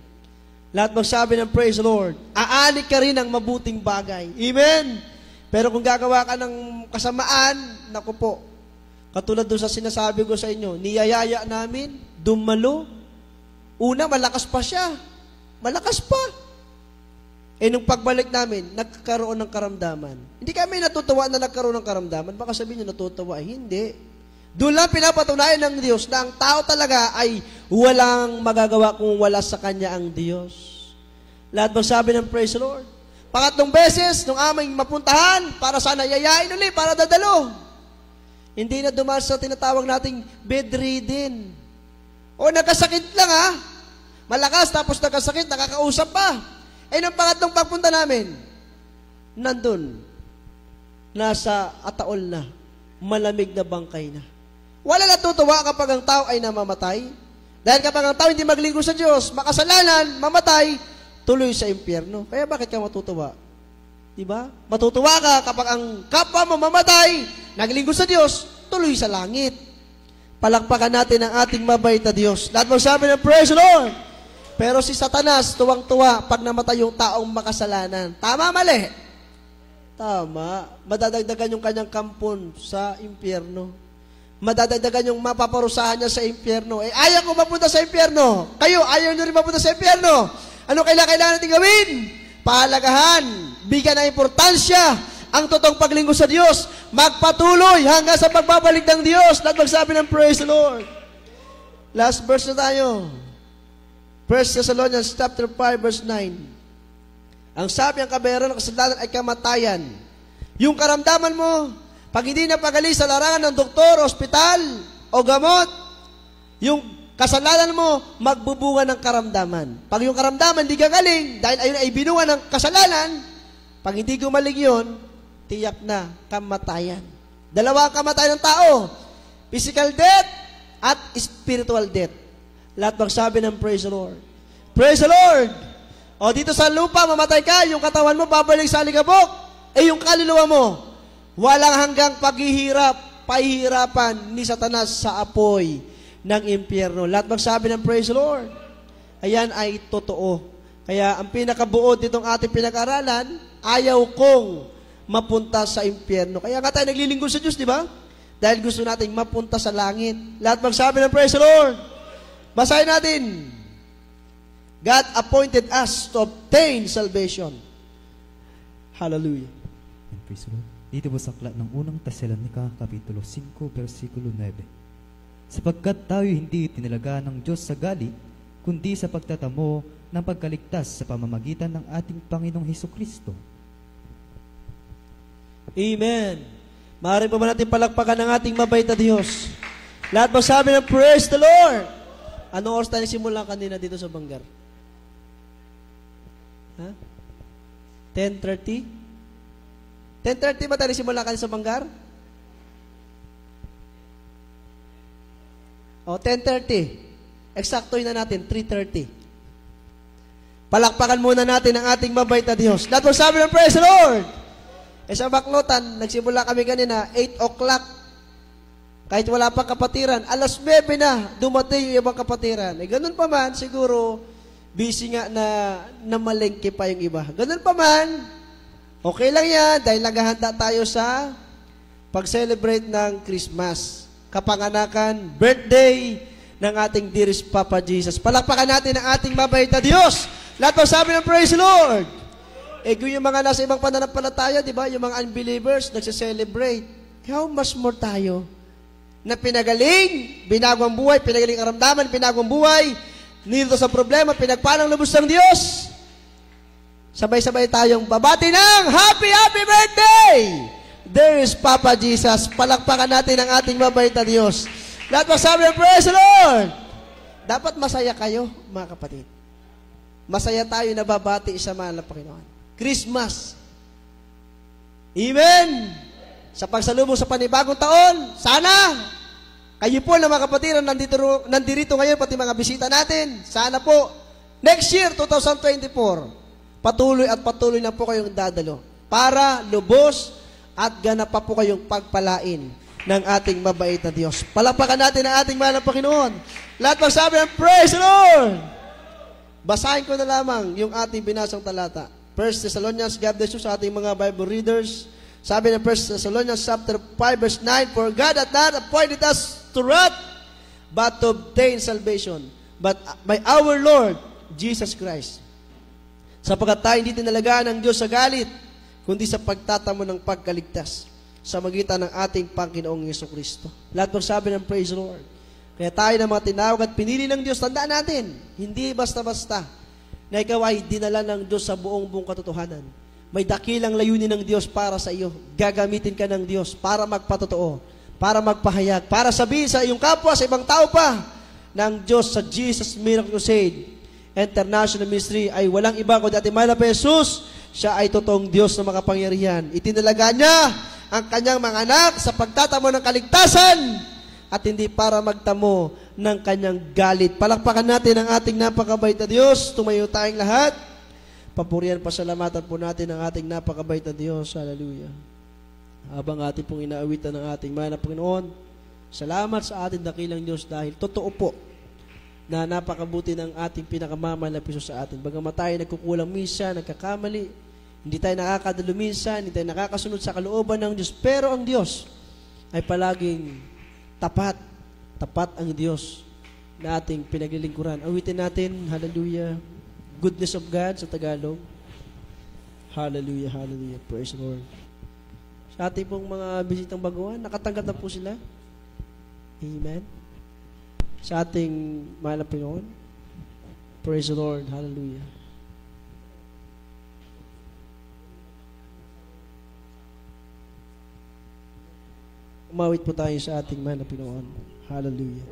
Lahat magsabi ng praise the Lord. Aani ka rin ng mabuting bagay. Amen? Pero kung gagawa ka ng kasamaan, naku po, katulad doon sa sinasabi ko sa inyo, niyayaya namin, dumalo. Una, malakas pa siya. Malakas pa. Nung pagbalik namin, nagkaroon ng karamdaman. Hindi kami natutuwa na nagkaroon ng karamdaman. Baka sabihin nyo natutuwa. Hindi. Doon lang pinapatunayan ng Diyos na ang tao talaga ay walang magagawa kung wala sa Kanya ang Diyos. Lahat magsabi ng praise the Lord. Pangatlong beses, nung aming mapuntahan, para sana yayain ulit, para dadalo. Hindi na dumaan sa tinatawag nating bedridden. O nagkasakit lang Malakas, tapos nagkasakit, nakakausap pa. Nung pangatlong pagpunta namin, nandun, nasa ataol na, malamig na bangkay na. Wala natutuwa kapag ang tao ay namamatay. Dahil kapag ang tao hindi maglingkod sa Diyos, makasalanan, mamatay, tuloy sa impyerno. Kaya bakit ka matutuwa? Diba? Matutuwa ka kapag ang kapwa mo mamatay, naglingkod sa Diyos, tuloy sa langit. Palakpakan natin ang ating mabait na Diyos. Lahat magsabi ng praise the Lord. Pero si Satanas, tuwang-tuwa pag namatay yung taong makasalanan. Tama, mali? Tama. Madadagdagan yung kanyang kampon sa impyerno. Madadagdagan yung mapaparusahan niya sa impyerno. Ayaw ko mapunta sa impyerno. Kayo, ayaw nyo rin mapunta sa impyerno. Ano kailangan natin gawin? Pahalagahan, bigyan ng importansya ang totoong paglingkod sa Diyos. Magpatuloy hanggang sa pagbabalik ng Diyos. Lahat magsabi ng praise the Lord. Last verse na tayo. 1 Thessalonians chapter 5 verse 9. Ang sabi ang kabayaran ng kasalanan ay kamatayan. Yung karamdaman mo, pag hindi napagaling sa larangan ng doktor, ospital, o gamot, yung kasalanan mo, magbubunga ng karamdaman. Pag yung karamdaman hindi gagaling, dahil ayun ay binunga ng kasalanan, pag hindi gumaling yun, tiyak na kamatayan. Dalawa ang kamatayan ng tao. Physical death at spiritual death. Lahat magsabi ng praise the Lord. Praise the Lord! O dito sa lupa, mamatay ka, yung katawan mo babalik sa alikabok. Yung kaluluwa mo, walang hanggang pahihirapan ni Satanas sa apoy ng impyerno. Lahat magsabi ng praise the Lord. Ayan ay totoo. Kaya ang pinakabuod nitong ating pinag-aralan, ayaw kong mapunta sa impyerno. Kaya nga tayo naglilingkod sa Diyos, di ba? Dahil gusto nating mapunta sa langit. Lahat magsabi ng praise the Lord. Basahin natin. God appointed us to obtain salvation. Hallelujah. And praise the Lord. Dito po sa aklat ng unang Tesalonica, Kapitulo 5, versikulo 9. Sapagkat tayo hindi tinalaga ng Diyos sa galit, kundi sa pagtatamo ng pagkaligtas sa pamamagitan ng ating Panginoong Hesukristo. Amen. Maaari pa ba natin palakpakan ng ating mabait na Diyos? Lahat ba sabi ng praise the Lord? Anong oras tayo nagsimula kanina dito sa Banggar? 10:30? 10:30 ba tayo nagsimula kanina sa Banggar? O, 10:30. Eksaktoin na natin, 3:30. Palakpakan muna natin ang ating mabait na Diyos. Lahat ba sabi ng praise the Lord? Sa Baclotan, nagsimula kami kanina, 8 o'clock. Kahit wala pang kapatiran, alas 9 na, dumating yung ibang kapatiran. Ganun pa man, siguro, busy nga na malengke pa yung iba. Ganun pa man, okay lang yan, dahil naghahanda tayo sa pag-celebrate ng Christmas. Kapanganakan, birthday ng ating dearest Papa Jesus. Palakpakan natin ang ating mabait na Diyos. Lahat po sabi ng praise the Lord. Yung mga nasa ibang pananampalataya, di ba? Yung mga unbelievers, nagse-celebrate. How much more tayo? Na pinagaling, binagong buhay, pinagaling karamdaman, pinagong buhay, nito sa problema, pinagpalang lubos ng Diyos. Sabay-sabay tayong babati ng Happy Birthday! There is Papa Jesus. Palakpakan natin ang ating mabait na Diyos. Lahat magsabi ng praise the Lord! Dapat masaya kayo, mga kapatid. Masaya tayo na babati sa mahal na Panginoon. Christmas. Amen! Sa pagsalubong sa panibagong taon, sana kayo po na mga kapatiran nandito ngayon, pati mga bisita natin, sana po next year, 2024, patuloy at patuloy na po kayong dadalo para lubos at ganap pa po kayong pagpalain ng ating mabait na Diyos. Palakpakan natin ang ating mahal na Panginoon. Lahat magsabi ng praise the Lord! Basahin ko na lamang yung ating binasang talata. 1 Thessalonians, God bless you sa ating mga Bible readers. Sabi ng 1 Thessalonians chapter 5 verse 9, For God hath not appointed us to wrath, but to obtain salvation, but by our Lord Jesus Christ. Sapagkat tayo hindi tinalagaan ng Diyos sa galit, kundi sa pagtatamo ng pagkaligtas sa magitan ng ating Panginoong Jesucristo. Lahat magsabi ng praise the Lord. Kaya tayo na mga tinawag at pinili ng Diyos, tandaan natin, hindi basta-basta na ikaw ay dinala ng Diyos sa buong katotohanan. May dakilang layunin ng Diyos para sa iyo. Gagamitin ka ng Diyos para magpatotoo, para magpahayag, para sabihin sa iyong kapwa, sa ibang tao pa, ng Diyos sa Jesus Miracle Crusade International Ministry ay walang iba kundi ating mahal na Jesus. Siya ay totoong Diyos na makapangyarihan. Itinalaga niya ang kanyang mga anak sa pagtatamo ng kaligtasan at hindi para magtamo ng kanyang galit. Palakpakan natin ang ating napakabait na Diyos. Tumayo tayong lahat. Papurihan, pasalamatan po natin ang ating napakabait na Diyos. Hallelujah. Habang ating pong inaawitan ng ating mahal na Panginoon, salamat sa ating dakilang Diyos dahil totoo po na napakabuti ng ating pinakamamahal na piso sa atin. Bagamat tayo nagkukulang minsan, nagkakamali, hindi tayo nakakadalo minsan, hindi tayo nakakasunod sa kalooban ng Diyos, pero ang Diyos ay palaging tapat. Tapat ang Diyos na ating pinaglilingkuran. Awitin natin, hallelujah. Goodness of God sa Tagalog. Hallelujah, hallelujah. Praise the Lord. Sa ating pong mga bisitang baguhan, nakatanggap na po sila. Amen. Sa ating mahal na Panginoon. Praise the Lord. Hallelujah. Umawit po tayo sa ating mahal na Panginoon. Hallelujah.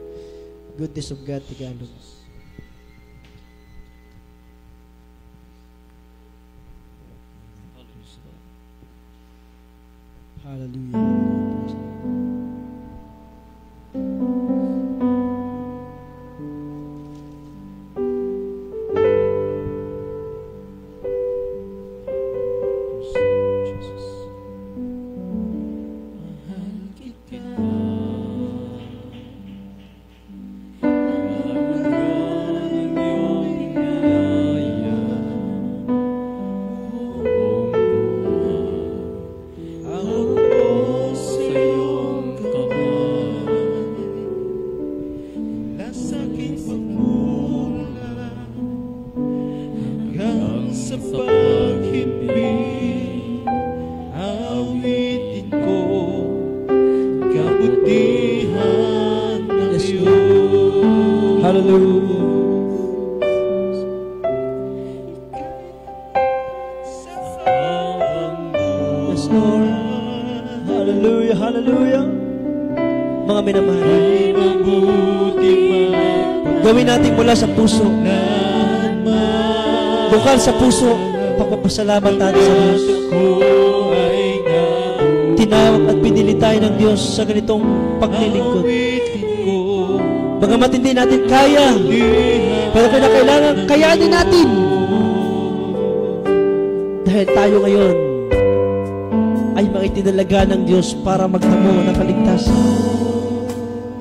Goodness of God, Tagalog. Hallelujah. Sa puso, bukal sa puso, pagpapasalamat natin sa Diyos. Tinawag at pinili tayo ng Diyos sa ganitong paglilingkod. Bagamat hindi natin kaya, pero kailangan kayanin natin. Dahil tayo ngayon ay maitinalaga ng Diyos para magtamo ng kaligtasan.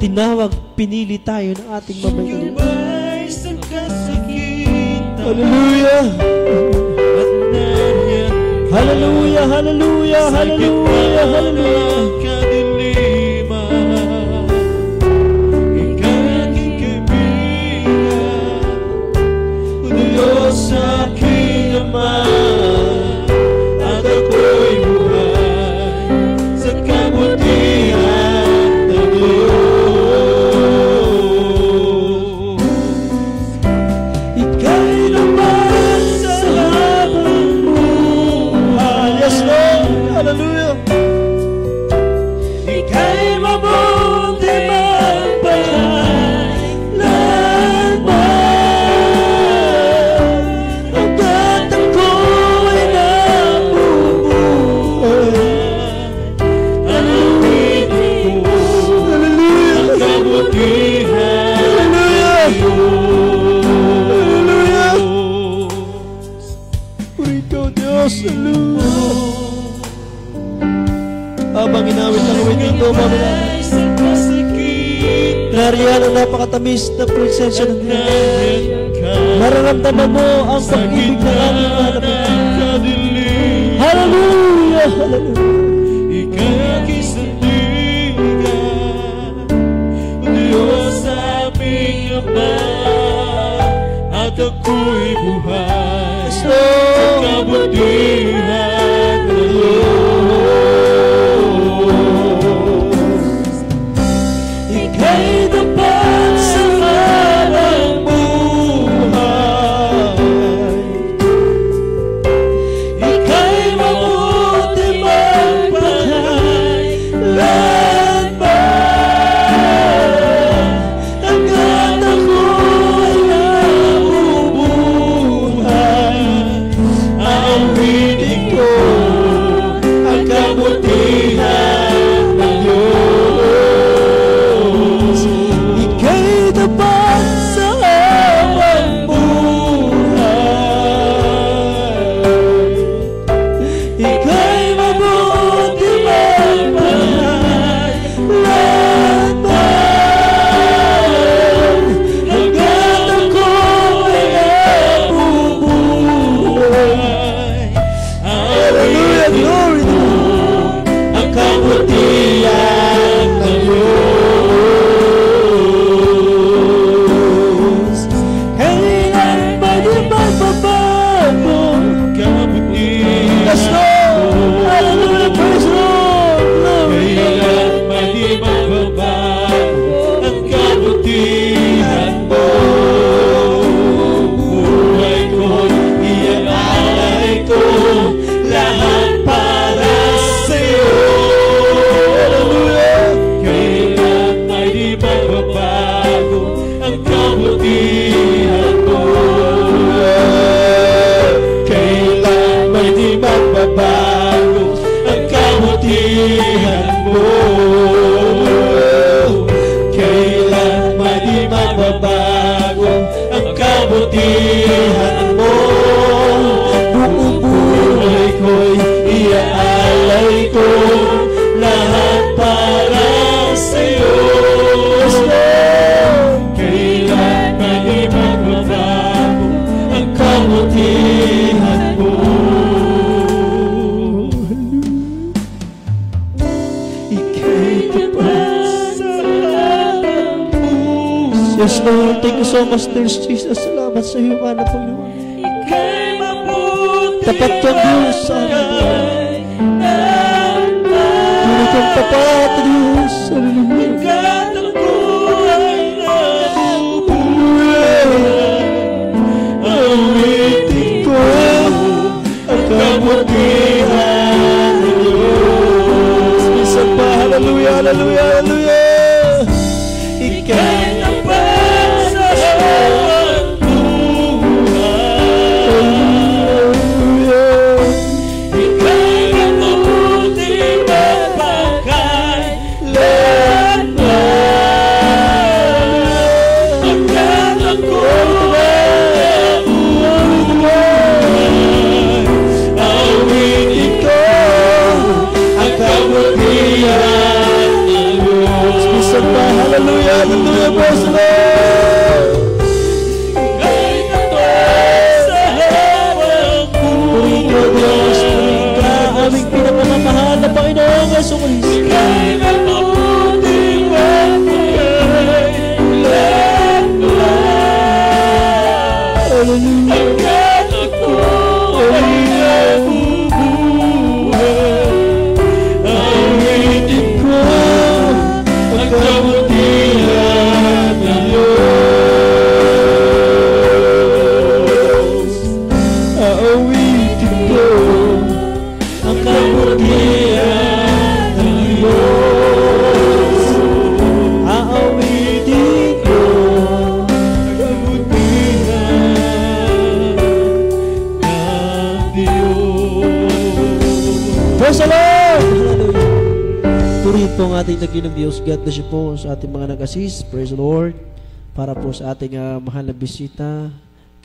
Tinawag, pinili tayo ng ating mamagitan. Hallelujah! Hallelujah! Hallelujah! Hallelujah! Hallelujah! Diyos sa aking Ama, at ako'y buhay sa kabutihan ng Diyos. Hallelujah. Ika'y mabuti magpakailanman. Ang gatang ko ay nabubuhay. Alawitin ko ang kabutihan. Hallelujah. Purito Diyos. Hallelujah. Habang inawit ang awit nito, nariyan ang napakatamis na presensya ng Diyos. Mararamdaman mo ang pag-ibig ng aming hanapan. Hallelujah! Hallelujah! Ika'y aking sandigan, Diyos sa kabutihan ng Diyos. Ika'y tapat sa habang buhay. Ika'y mabuti magpakailanman. Hanggat ako'y nabubuhay, aawitin ko ang kabutihan ng Diyos. Ika'y tapat sa habang buhay. Ika'y mabuti magpakailanman. Hanggat ako'y nabubuhay, aawitin ko ang kabutihan ng Diyos. Kailan ba di magbabago ang kabutihan? Yes, Lord! Hallelujah! Praise the Lord! Glory! Kailan ba di magbabago ang kabutihan mo? Buhay ko'y iaalay ko, lahat para sa'yo. Hallelujah! Kailan ba di magbabago ang kabutihan mo? Kailan ba di magbabago ang kabutihan mo? Kailan ba di magbabago ang kabutihan mo? Buong buhay ko'y iaalay ko, lahat para sa'yo. Kailan ba di magbabago ang kabutihan mo? Ika'y tapat sa habang buhay. Yes, Lord. Thank you so much, dear Jesus. Salamat sa iyo, Mana, Panginoon. Ika'y mabuti Tapat kang Diyos sa aming buhay. Tunay kang tapat, Diyos. Hallelujah. Hanggat ako'y nabubuhay, aawitin ko ang kabutihan ng Diyos. Isa pa. Hallelujah, hallelujah, hallelujah. Ika'y tapat sa habang buhay. Ika'y mabuti magpakailanman. Hanggat ako'y nabubuhay, aawitin ko ang kabutihan ng Diyos. Isa pa. Hallelujah, hallelujah. Praise the Lord. Ika'y tapat sa habang Purihin ka, Diyos. Purihin ka, aming pinakamamahal na Panginoong Yesu Cristo. Ika'y mabuti magpakailanman. Hanggat ako'y nabubuhay, aawitin ko ang kabutihan ng Diyos. Aawitin ko ang kabutihan ng Diyos. Aawitin ko ang kabutihan ng Diyos. Praise the Lord! Hallelujah. Purihin po ang ating naginang Diyos. God bless you po sa ating mga nag-assist. Praise the Lord. Para po sa ating mahal na bisita,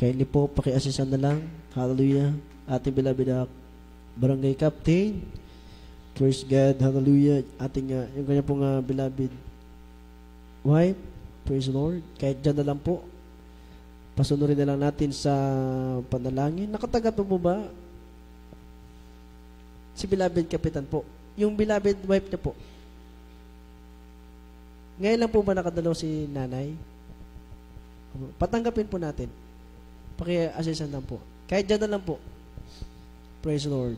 kindly po paki-assisan na lang. Hallelujah. Ating beloved barangay captain. Praise God. Hallelujah. Ating, yung kanya pong beloved wife. Praise the Lord. Kahit dyan na lang po. Pasunurin na lang natin sa panalangin. Nakatanggap po ba? Si beloved kapitan po. Yung beloved wife niya po. Ngayon lang po ba nakadalaw si nanay? Patanggapin po natin. Paki-assisan lang po. Kahit dyan na lang po. Praise the Lord.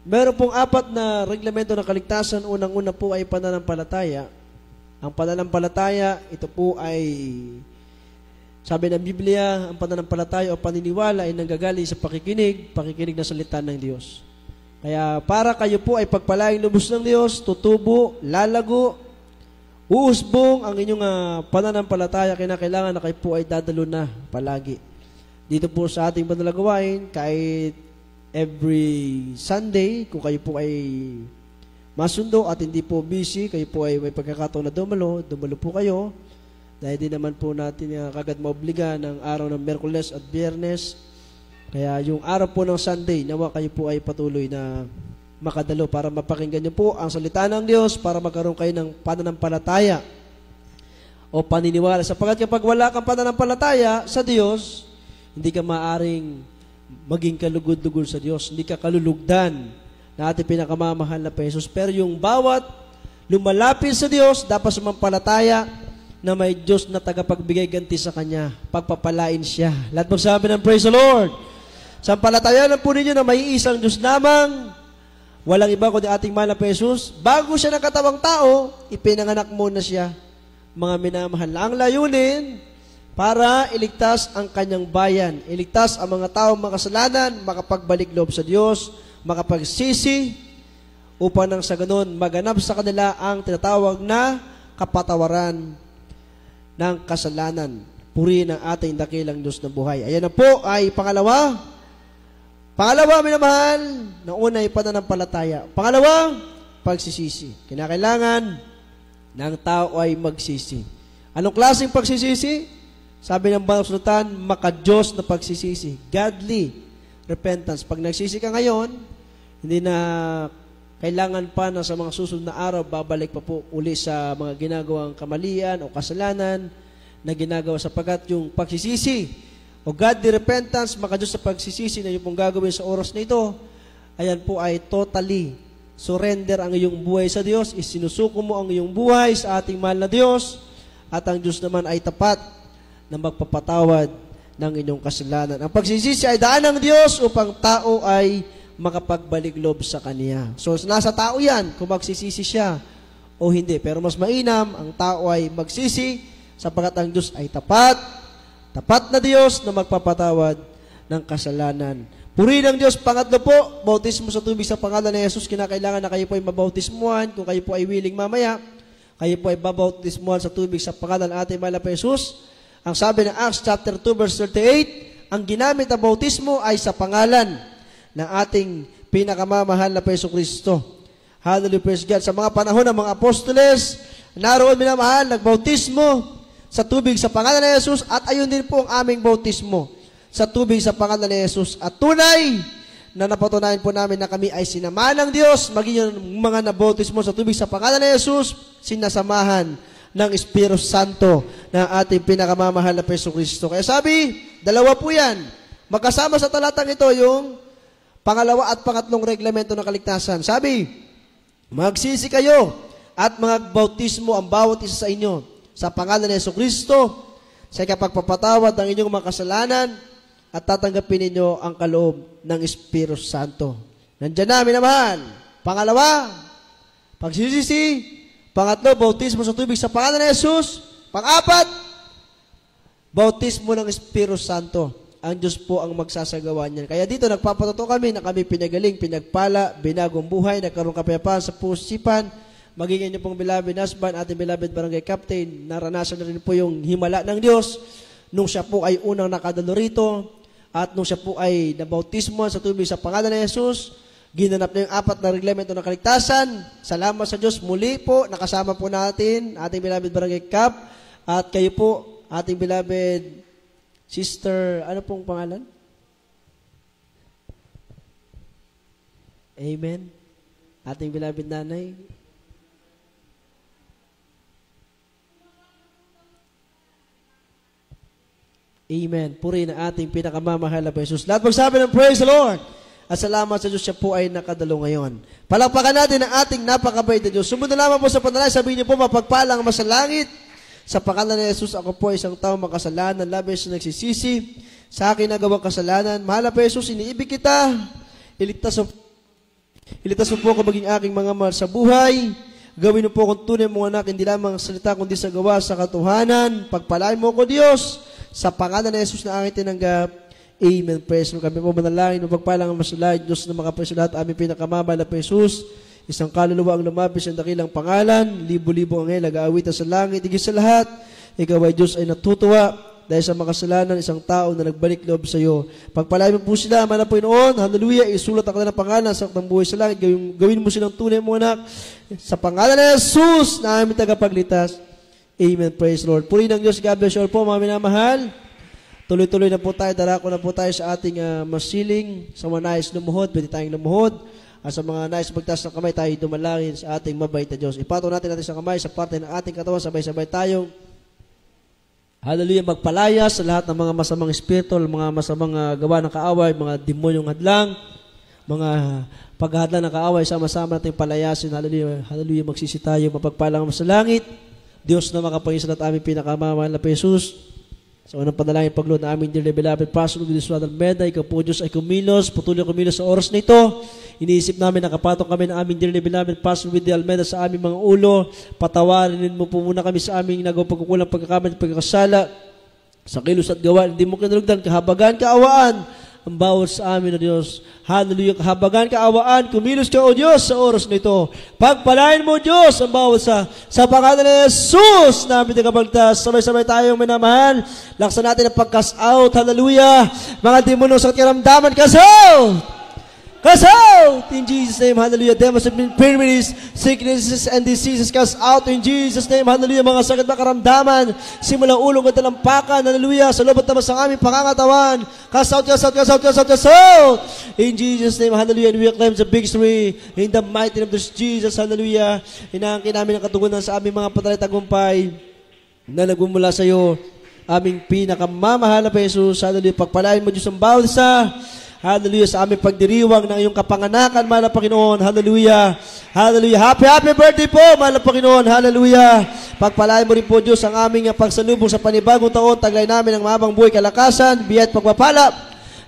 Meron pong 4 na reglamento ng kaligtasan. Unang-una po ay pananampalataya. Ang pananampalataya, ito po ay, sabi ng Biblia, ang pananampalataya o paniniwala ay nanggagaling sa pakikinig ng salita ng Diyos. Kaya para kayo po ay pagpalaing lubos ng Diyos, tutubo, lalago, uusbong ang inyong pananampalataya, kinakailangan na kayo po ay dadalo na palagi. Dito po sa ating panalagawain, kahit every Sunday, kung kayo po ay masundo at hindi po busy, kayo po ay may pagkakataon na dumalo po kayo. Dahil di naman po natin kagad maobliga ng araw ng Miyerkules at Biyernes. Kaya yung araw po ng Sunday, nawa kayo po ay patuloy na makadalo para mapakinggan niyo po ang salita ng Diyos, para magkaroon kayo ng pananampalataya o paniniwala. Sapagkat kapag wala kang pananampalataya sa Diyos, hindi ka maaring maging kalugod-lugod sa Diyos. Hindi ka kalulugdan na ating pinakamamahal na Pesos. Pero yung bawat lumalapit sa Diyos, dapat sumampalataya na may Diyos na tagapagbigay ganti sa Kanya. Pagpapalain siya. Lahat magsabi ng praise the Lord. Sampalatayanan po ninyo na may isang Diyos lamang, walang iba kundi ating mahal na Pesos. Bago siya nakatawang tao, ipinanganak muna siya. Mga minamahal, ang layunin para iligtas ang kanyang bayan, iligtas ang mga taong makasalanan, makapagbalik loob sa Diyos, makapagsisi, upang nang sa ganun, maganap sa kanila ang tinatawag na kapatawaran ng kasalanan. Purihin ang ating dakilang Diyos na buhay. Ayan na po ay pangalawa. Pangalawa, minamahal, na una ay pananampalataya. Pangalawa, pagsisisi. Kinakailangan ng tao ay magsisi. Anong klaseng pagsisisi? Sabi ng Banal Sultan, maka-Diyos na pagsisisi. Godly repentance. Pag nagsisi ka ngayon, hindi na kailangan pa na sa mga susunod na araw, babalik pa po uli sa mga ginagawang kamalian o kasalanan na ginagawa, sapagkat yung pagsisisi o godly repentance, maka-Diyos sa pagsisisi na yung pong gagawin sa oras na ito, ayan po ay totally surrender ang iyong buhay sa Diyos, isinusuko mo ang iyong buhay sa ating mahal na Diyos, at ang Diyos naman ay tapat na magpapatawad ng inyong kasalanan. Ang pagsisisi ay daan ng Diyos upang tao ay makapagbalik loob sa Kanya. So, nasa tao yan kung magsisisi siya o hindi. Pero mas mainam, ang tao ay magsisi sapagkat ang Diyos ay tapat na Diyos na magpapatawad ng kasalanan. Purihin ang Diyos. Pangatlo po, bautismo sa tubig sa pangalan ni Jesus. Kinakailangan na kayo po ay mabautismuhan. Kung kayo po ay willing mamaya, kayo po ay babautismuhan sa tubig sa pangalan ng ating mahal na Jesus. Ang sabi ng Acts chapter 2 verse 38, ang ginamit na bautismo ay sa pangalan ng ating pinakamamahal na Peso Kristo. Hallelujah, praise God. Sa mga panahon ng mga apostoles, naroon minamahal, nagbautismo sa tubig sa pangalan ni Jesus, at ayun din po ang aming bautismo sa tubig sa pangalan ni Jesus. At tunay na napatunayan po namin na kami ay sinamahan ng Diyos, maging yung mga nabautismo sa tubig sa pangalan ni Jesus, sinasamahan ng Espiritu Santo na ating pinakamamahal na Peso Kristo. Kaya sabi, dalawa po yan. Magkasama sa talatang ito yung pangalawa at pangatlong reglamento ng kaligtasan. Sabi, magsisi kayo at magbautismo ang bawat isa sa inyo sa pangalan ni Yesu Kristo sa ikapagpapatawad ng inyong mga kasalanan at tatanggapin ninyo ang kaloob ng Espiritu Santo. Nandiyan na, minamahal. Pangalawa, pagsisisi. Pangatlo, bautismo sa tubig sa pangalan ni Jesus. Pang-apat, bautismo ng Espiritu Santo. Ang Diyos po ang magsasagawa niyan. Kaya dito nagpapatuto kami na kami pinagaling, pinagpala, binagong buhay, nagkaroon kapayapaan sa pusipan, magiging niyo pong beloved husband, ating beloved barangay captain, naranasan na rin po yung himala ng Diyos nung siya po ay unang nakadalo rito at nung siya po ay nabautismo sa tubig sa pangalan ni Jesus. Ginanap na yung 4 na reglamento ng kaligtasan. Salamat sa Diyos. Muli po, nakasama po natin ating beloved barangay cap. At kayo po, ating beloved sister, ano pong pangalan? Amen. Ating beloved nanay. Amen. Puri na ating pinakamamahal na Jesus. Lahat magsabi ng praise the Lord. At salamat sa Diyos, siya po ay nakadalo ngayon. Palakpakan natin ang ating napakabait na Diyos. Sumunod na lamang po sa panalangin, sabihin niyo po, mapagpalang masalangit. Sa pangalan ni Jesus, ako po isang tao makasalanan, labis na nagsisisi. sa akin nagawang kasalanan. Mahal na po Jesus, iniibig kita. Iligtas mo po ako maging aking mga mahal sa buhay. Gawin mo po akong tunay mong anak, hindi lamang salita kundi sa gawa, sa katotohanan. Pagpalain mo ako, Diyos, sa pangalan ng Jesus na aking tinanggap. Amen. Praise Lord. Kami po manalangin, mapagpalang ang masalain, Diyos na makapreso lahat, aming pinakamamahal na po Jesus. Isang kaluluwa ang lumapis ang dakilang pangalan, libo-libo ang ngayon, nag-aawitan sa langit, higit sa lahat. Ikaw ay Diyos ay natutuwa dahil sa makasalanan, isang tao na nagbalik loob sa iyo. Pagpalain mo po sila, Ama ng Panginoon, hallelujah, isulat ang kanilang pangalan sa akdang buhay sa langit, gawin mo silang tunay mo anak, sa pangalan ng Jesus na aming tagapagligtas. Amen. Praise Lord. Puri ng Diyos. God bless you all po, mga minamahal. Tuloy-tuloy na po tayo, darako na po tayo sa ating masiling. Sa mga nais lumuhod, pwede tayong lumuhod. At sa mga nais magtaas ng kamay, tayo dumalangin sa ating mabait na Diyos. Ipataw natin sa kamay sa parte ng ating katawan, sabay-sabay tayong hallelujah, magpalaya sa lahat ng mga masamang espiritu, mga masamang gawa ng kaaway, mga demonyong hadlang, mga paghahadlang ng kaaway, sama-sama natin palayasin. Hallelujah, hallelujah, magsisi tayo, mapagpalang sa langit. Diyos na makapangisan at aming pinakamamahal na Jesus. Sa unang panalangin paglood na aming dearly beloved Pastor Luis Almeida, ikaw po Diyos ay kumilos, patuloy kumilos sa oras na ito. Iniisip namin, nakapatong kami ng aming dearly beloved Pastor Luis Almeida sa aming mga ulo. Patawarin mo po muna kami sa aming nagawa pagkukulang, pagkakamali, pagkakasala. Sa kilos at gawa, hindi mo kinalugdan, kahabagan, kaawaan ang bawat sa amin, O Diyos. Hallelujah, kahabagan, kaawaan, kumilos ka, O Diyos, sa oras na ito. Pagpalain mo, Diyos, ang bawat sa pangalan ng Jesus, namin tagapagtas. Sabay-sabay tayong minamahal. Laksan natin ang pag-cast out. Hallelujah. Mga demonyo sa karamdaman, cast out! Cast out! In Jesus' name, hallelujah. Demons and infirmities, sicknesses and diseases, cast out in Jesus' name, hallelujah. Mga sakit na karamdaman, simula ulong at talampakan, hallelujah. Sa loob at tabas ng aming pangangatawan, cast out, cast out, cast out, cast out, cast out! In Jesus' name, hallelujah. And we acclaim the victory in the mighty name of Jesus, hallelujah. Inaangkin namin ang katugunan sa aming mga patay tagumpay na nagmumula sa iyo, aming pinakamamahal na Jesus, hallelujah. Pagpalain mo, Diyos, ang bawat isa. Hallelujah, sa aming pagdiriwang ng iyong kapanganakan, mahal na Panginoon. Hallelujah. Hallelujah. Happy, happy birthday po, mahal na Panginoon. Hallelujah. Pagpalain mo rin po, Diyos, ang aming pagsalubong sa panibagong taon. Taglay namin ang mahabang buhay, kalakasan, biyat, pagpapala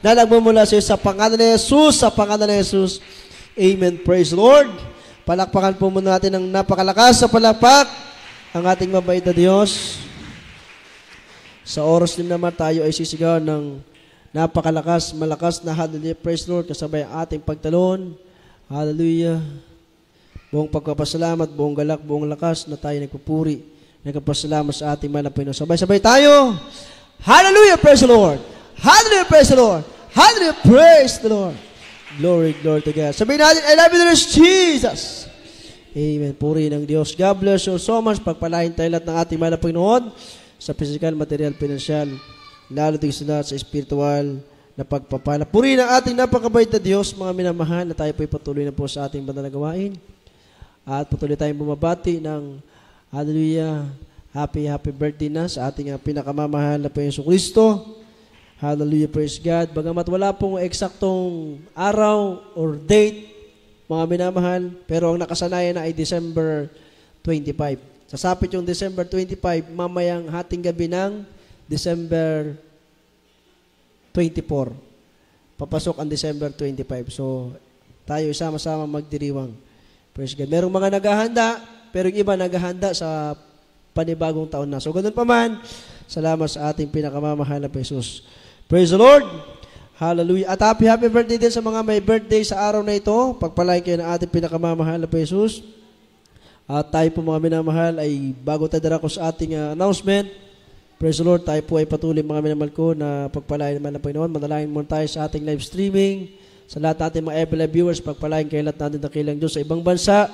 na nagmumula sa iyo sa pangalan ng Jesus, sa pangalan ng Jesus. Amen. Praise the Lord. Palakpakan po muna natin ng napakalakas sa palakpak ang ating mabait na Diyos. Sa oras din naman tayo ay sisigaw ng napakalakas, malakas na hallelujah, praise Lord, kasabay ang ating pagtalon. Hallelujah. Buong pagpapasalamat, buong galak, buong lakas na tayo nagpupuri, nagpapasalamat sa ating mahal na Panginoon. Sabay-sabay tayo. Hallelujah, praise the Lord. Hallelujah, praise the Lord. Hallelujah, praise the Lord. Glory, glory to God. Sabihin natin, I love you, Lord Jesus. Amen. Puri ng Diyos. God bless you so much. Pagpalain tayo lahat ng ating mahal na Panginoon sa physical, material, financial, lalo din sila sa spiritual na pagpapala. Puri ng ating napakabait na Diyos, mga minamahal, na tayo po'y patuloy na po sa ating banal na gawain. At patuloy tayong bumabati ng hallelujah, happy birthday na sa ating pinakamamahal na Panginoon Kristo. Hallelujah, praise God. Bagamat wala pong eksaktong araw or date, mga minamahal, pero ang nakasanayan na ay December 25. Sasapit yung December 25, mamayang hating gabi ng December 24. Papasok ang December 25. So, tayo sama-sama magdiriwang. Praise God. Merong mga naghahanda, pero yung iba naghahanda sa panibagong taon na. So, ganun pa man, salamat sa ating pinakamamahal na Jesus. Praise the Lord. Hallelujah. At happy birthday din sa mga may birthday sa araw na ito. Pagpalain kayo ng ating pinakamamahal na Jesus. At tayo po mga minamahal ay bago tayo darako sa ating announcement, praise the Lord, tayo po ay patuloy mga minamahal ko na pagpalain naman ng Panginoon. Manalangin muna tayo sa ating live streaming. Sa lahat natin mga FB viewers, pagpalain kayo lahat natin dakilang Diyos sa ibang bansa.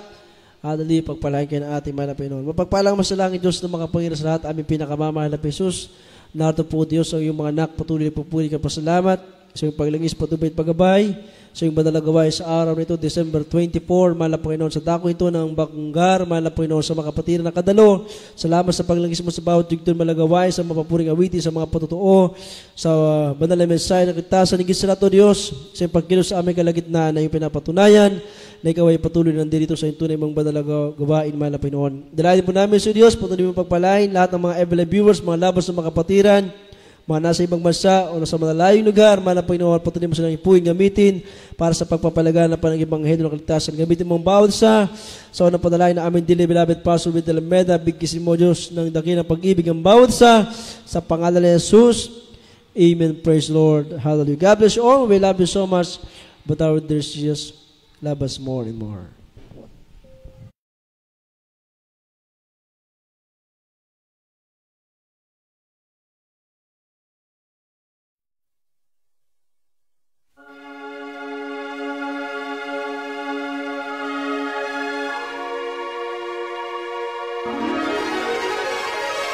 Hallelujah, pagpalain kayo ng ating mahal na Panginoon. Mapagpalang masalangin Diyos ng mga Panginoon sa lahat, aming pinakamamahal na Jesus. Narito po Diyos ang iyong mga anak, patuloy na pupuri ka pasalamat. Sa iyong paglingis, patuloy at paggabay. Sa iyong banal na gawain sa araw nito, December 24, mahal na Panginoon, sa dako ito ng Bakunggar, mahal na Panginoon, sa mga kapatiran na kadalo. Salamat sa paglingis mo sa bawat yugtong malagawain, sa mapapuring awitin, sa mga patutuo, sa banal na mensahe na kita, sa nigit sa lahat, O Diyos, sa iyong pagkilos sa aming kalagitnaan na iyong pinapatunayan, na ikaw ay patuloy nandito sa iyong tunay mong banal na gawain, mahal na Panginoon. Dalayan po namin sa Diyos, patuloy mong pagpalain, lahat ng mga FB viewers, mga labas ng mga kapatiran, mga nasa ibang bansa o nasa malalayong lugar, mana Panginoon, patuloy mo silang ipuin gamitin para sa pagpapalaganap ng Ebanghelyo ng kaligtasan. Gamitin mong bawat sa unang panalangin na aming dearly beloved Pastor Will Alameda, bigkisin mo Diyos ng dakilang pag-ibig ang bawat sa pangalan ni Jesus. Amen. Praise Lord. Hallelujah. God bless you all. We love you so much, but our dear Jesus love us more and more.